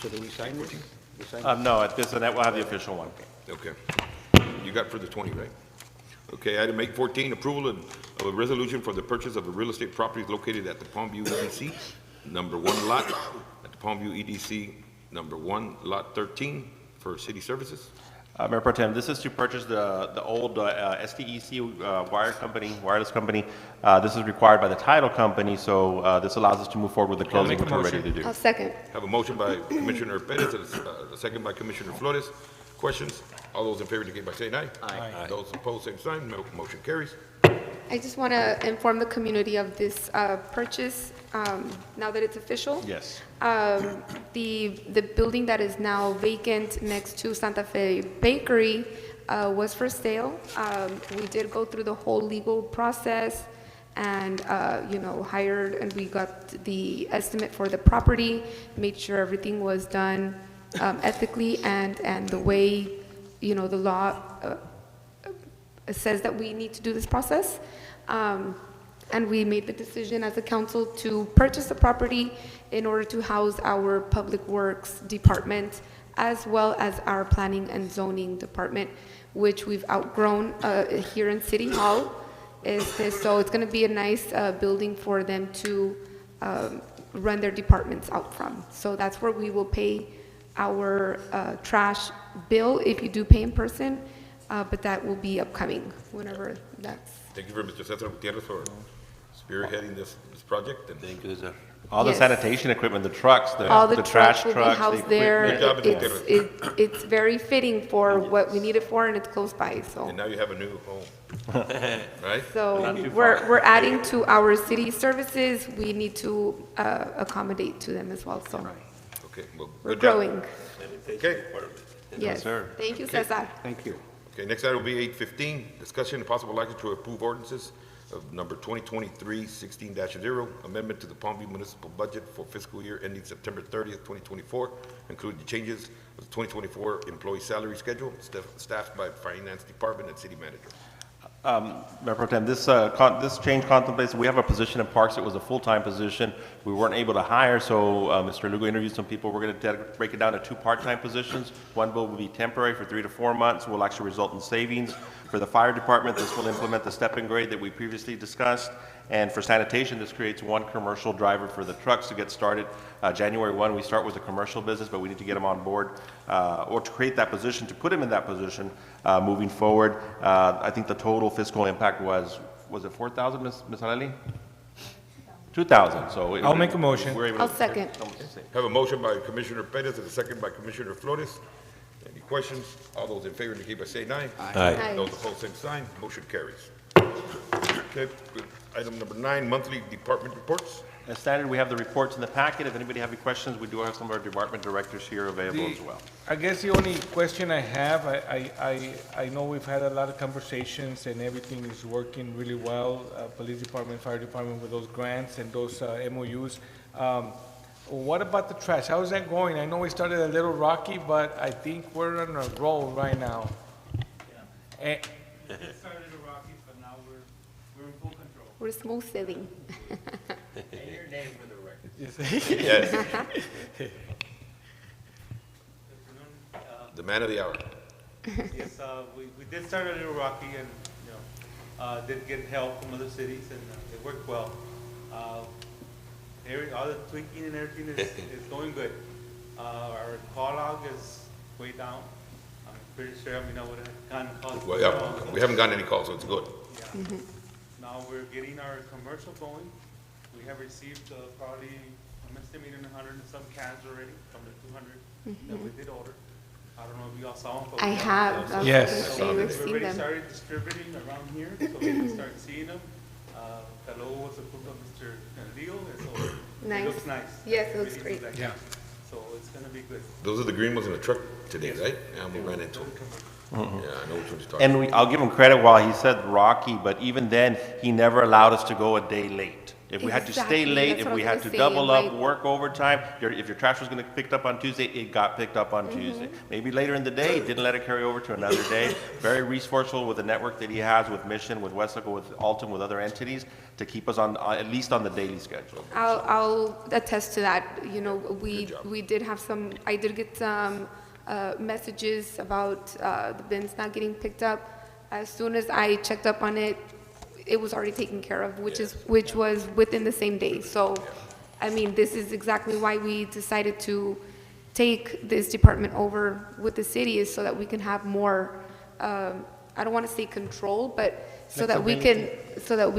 So do we sign it? We sign No, at this, and that will have the official one. Okay. You got for the 20, right? Okay, item 814, approval of a resolution for the purchase of the real estate properties located at the Palmview EDC, number 1 lot, at the Palmview EDC, number 1, lot 13, for city services. Mayor Pro Tem, this is to purchase the old STEC wireless company. This is required by the title company, so this allows us to move forward with the closing, make a which we're ready to motion. do. I'll second. Have a motion by Commissioner Perez and a second by Commissioner Flores. Questions? All those in favor indicate by saying aye. Aye. Those opposed, same sign. Motion carries. I just want to inform the community of this purchase, now that it's official. Yes. The building that is now vacant next to Santa Fe Bakery was for sale. We did go through the whole legal process and, hired, and we got the estimate for the property, made sure everything was done ethically and the way, the law says that we need to do this process. And we made the decision as a council to purchase the property in order to house our Public Works Department as well as our Planning and Zoning Department, which we've outgrown here in City Hall. So it's going to be a nice building for them to run their departments out from. So that's where we will pay our trash bill if you do pay in person, but that will be upcoming whenever that's. Thank you very much, Mr. Cesar Gutierrez, for spearheading this project. And Thank you, sir. All the Yes. sanitation equipment, the trucks, All the trash trucks will be trucks, the housed there. equipment. Good job, Mr. It's very fitting for what we need it for, and it's close by, so. now you have a new home, right? So we're adding to our city services. We need to accommodate to them as well, so Okay, well, we're good job. growing. Okay. Yes. sir. Thank you, Cesar. Thank you. Okay, next item will be 815, discussion and possible action to approve ordinances of number 2023-16-0, amendment to the Palmview Municipal Budget for fiscal year ending September 30th, 2024, including the changes of the 2024 employee salary schedule, staffed by Finance Department and City Manager. Mayor Pro Tem, this change contemplates, we have a position in Parks, it was a full-time position. We weren't able to hire, so Mr. Lugo interviewed some people. We're going to break it down to 2 part-time positions. One will be temporary for 3 to 4 months, will actually result in savings. For the fire department, this will implement the step and grade that we previously discussed. And for sanitation, this creates 1 commercial driver for the trucks to get started. January 1, we start with a commercial business, but we need to get them on board, or to create that position, to put them in that position moving forward. I think the total fiscal impact was it 4,000, Ms. Aleli? 2,000, so. I'll make a motion. we're able to- I'll second. Have a motion by Commissioner Perez and a second by Commissioner Flores. Any questions? All those in favor indicate by saying aye. Aye. Those opposed, same sign. Motion carries. Okay, good. Item number 9, monthly department reports. As standard, we have the reports in the packet. If anybody have any questions, we do have some of our department directors here available as well. I guess the only question I have, I know we've had a lot of conversations and everything is working really well, police department, fire department with those grants and those MOUs. What about the trash? How is that going? I know we started a little rocky, but I think we're on a roll right now. Eh, It started rocky, but now we're in full control. We're smooth sailing. And your name for the record. Yes. The man of the hour. Yes, we did start a little rocky and, did get help from other cities and it worked well. All the tweaking and everything is going good. Our call log is way down. I'm pretty sure, I would have gotten calls. Well, yeah, we haven't gotten any calls, so it's good. Yeah. Now we're getting our commercial going. We have received probably, I'm estimating 100 and some cans already from the 200 that we did order. I don't know if you all saw them. but I we have. Yes. I was gonna say, we've We've seen already them. started distributing around here, so we can start seeing them. The logo was approved by Mr. Leo, and so Nice. it looks nice. Yes, it looks Really great. looks Yeah. So it's gonna be good. Those are the green ones in the truck today, right? Yeah, we ran into them. Yeah, I know which ones you're talking And about. I'll give him credit while he said Rocky, but even then, he never allowed us to go a day late. If we had to stay Exactly, late, that's if what I we was had gonna to say, double up, like- work overtime, if your trash was gonna get picked up on Tuesday, it got picked up on Tuesday. Maybe later in the day, didn't let it carry over to another day. Very resourceful with the network that he has with Mission, with Westlake, with Alton, with other entities, to keep us on, at least on the daily schedule. I'll attest to that. You know, we job. did have some, I did get some messages about the bins not getting picked up. As soon as I checked up on it, it was already taken care of, which was within the same day. So, I mean, this is exactly why we decided to take this department over with the city, is so that we can have more, I don't want to say control, but so that we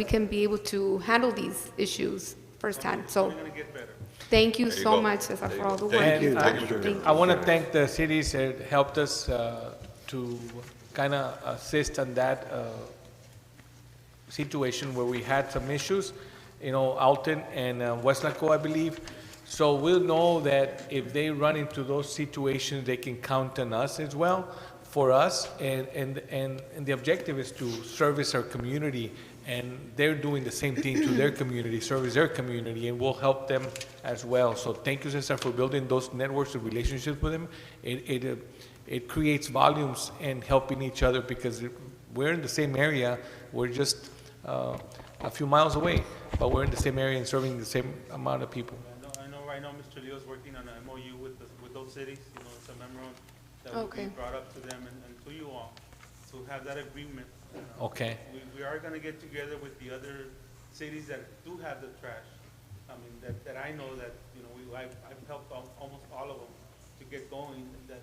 can be able to handle these issues firsthand. So, We're gonna get better. thank you There you so go. much, Cesar, for all the work. Thank you. you've Thank done. you, Mr. Thank I want to thank the cities that helped us to kind of assist on that situation where we had some issues, you know, Alton and Westlaco, I believe. So we'll know that if they run into those situations, they can count on us as well for us. And the objective is to service our community, and they're doing the same thing to their community, service their community, and we'll help them as well. So thank you, Cesar, for building those networks of relationships with them. It creates volumes and helping each other, because we're in the same area. We're just a few miles away, but we're in the same area and serving the same amount of people. I know right now Mr. Leo's working on an MOU with those cities, you know, it's a memorandum that will be Okay. brought up to them and to you all, to have that agreement. Okay. We are gonna get together with the other cities that do have the trash. I mean, that I know that, you know, I've helped almost all of them to get going, that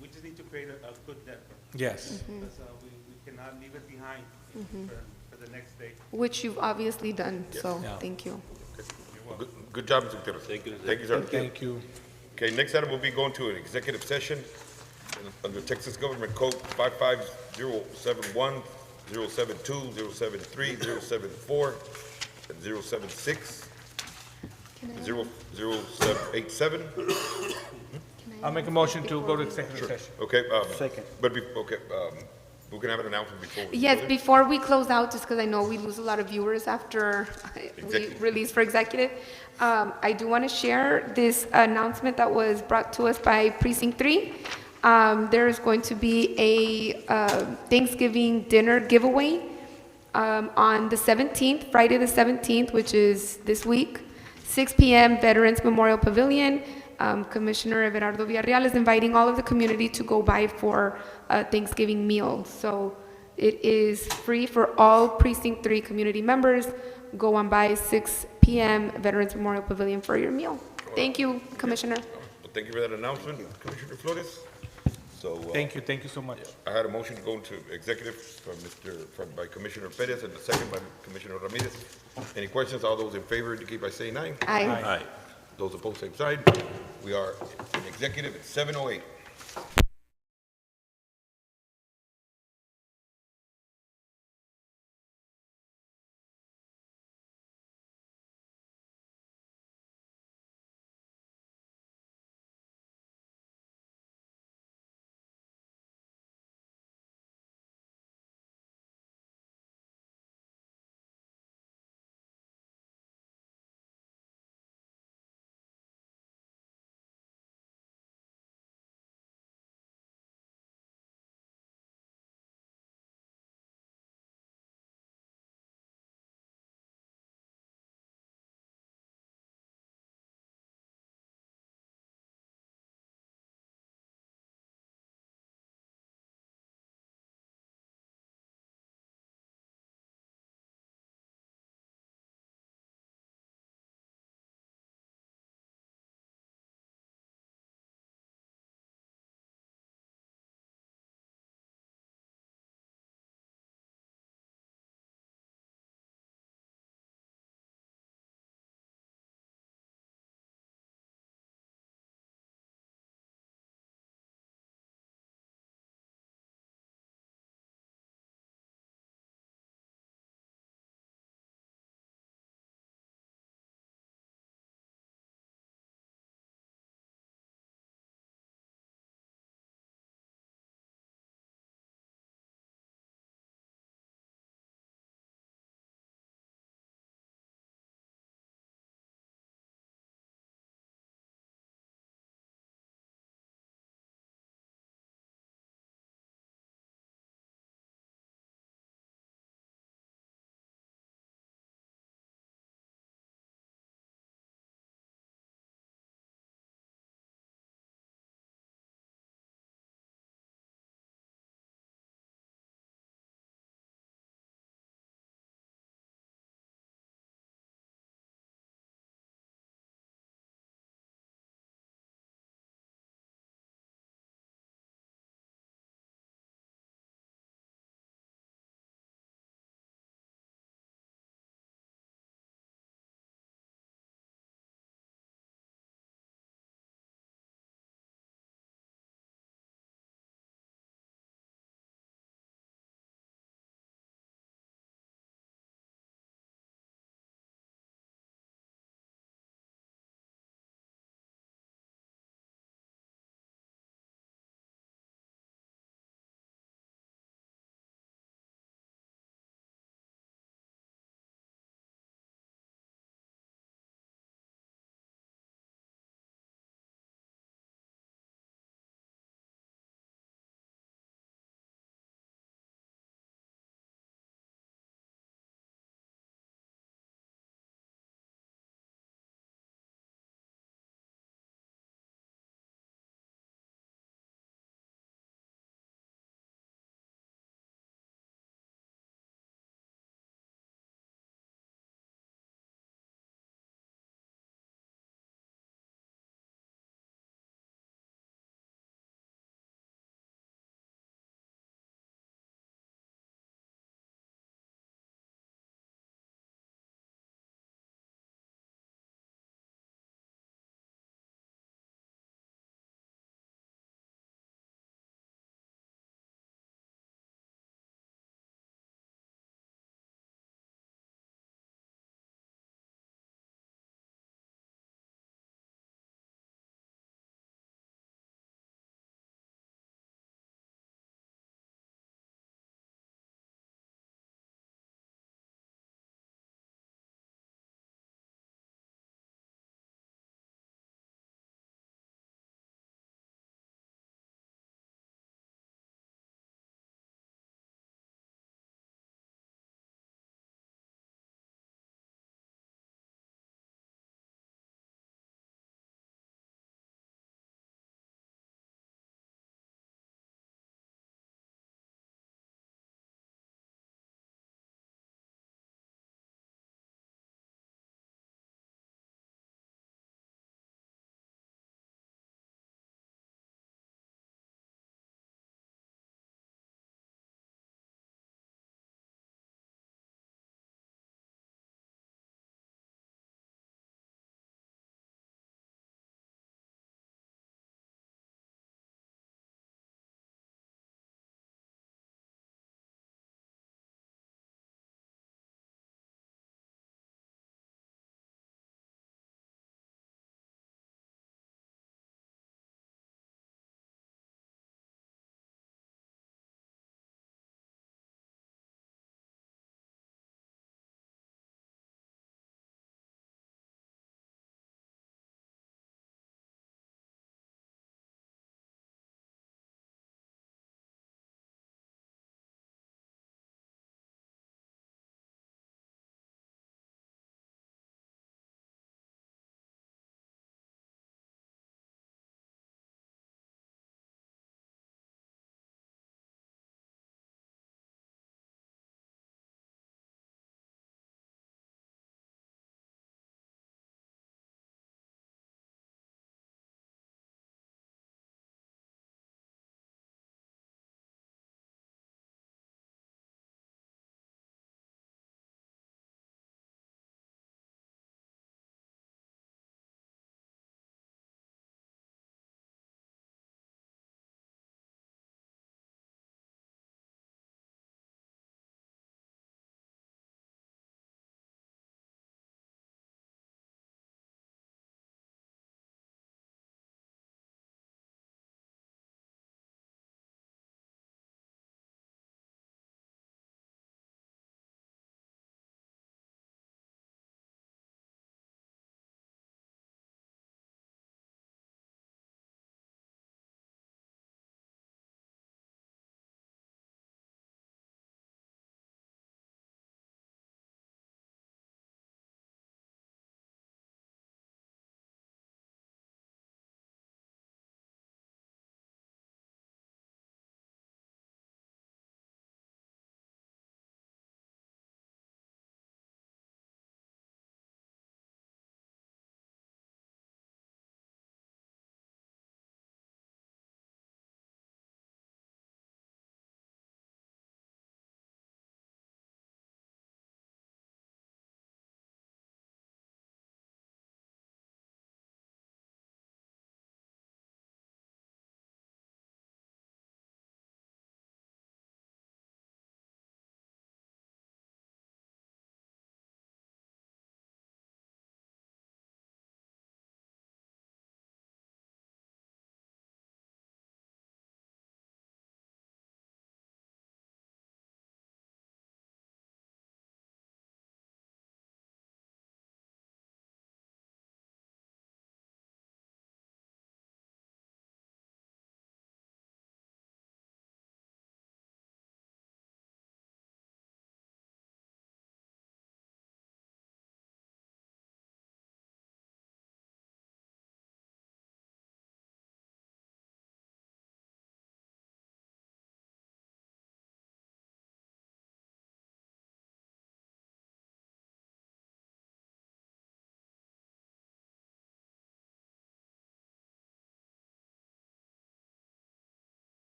we just need to create a good network. Yes. Because we cannot leave it behind for the next day. Which you've obviously done, so Yeah. thank you. Well, good job, Mr. Gutierrez. Thank you. Thank you, sir. Thank you. Okay, next item will be going to an executive session under Texas Government Code 55071, 072, 073, 074, and 076, 00787. I'll make a motion to go to executive session. Okay. Second. But, we can have an announcement before. we Yes, go there? before we close out, just because I know we lose a lot of viewers after we Executive. release for executive, I do want to share this announcement that was brought to us by Precinct 3. There is going to be a Thanksgiving dinner giveaway on the 17th, Friday the 17th, which is this week, 6 p.m., Veterans Memorial Pavilion. Commissioner Everardo Villarreal is inviting all of the community to go by for a Thanksgiving meal. So it is free for all Precinct 3 community members. Go on by 6 p.m. Veterans Memorial Pavilion for your meal. Thank you, Commissioner. Well, thank you for that announcement, Commissioner Flores. So. Thank you so much. I had a motion to go into executive by Commissioner Perez and a second by Commissioner Ramirez. Any questions? All those in favor indicate by saying aye. Aye. Aye. Those opposed, same side. We are in executive at 7:08.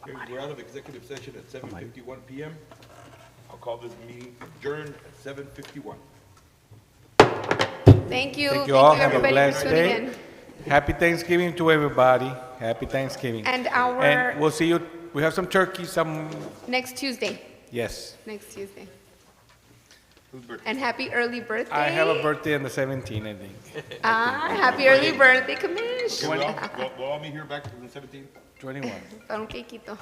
Okay, we're out of executive session at 7:51 PM. I'll call this meeting adjourned at 7:51. Thank you. Thank you all. Have a everybody blessed for tuning day. in. Happy Thanksgiving to everybody. Happy Thanksgiving. And our- And we'll see you, we have some turkey, some, Next Tuesday. yes. Next Tuesday. Whose birthday? And happy early birthday. I have a birthday on the 17th, I think. Happy early birthday, Kamish. Okay, we'll all meet here back on the 17th. 21. Para un quequito.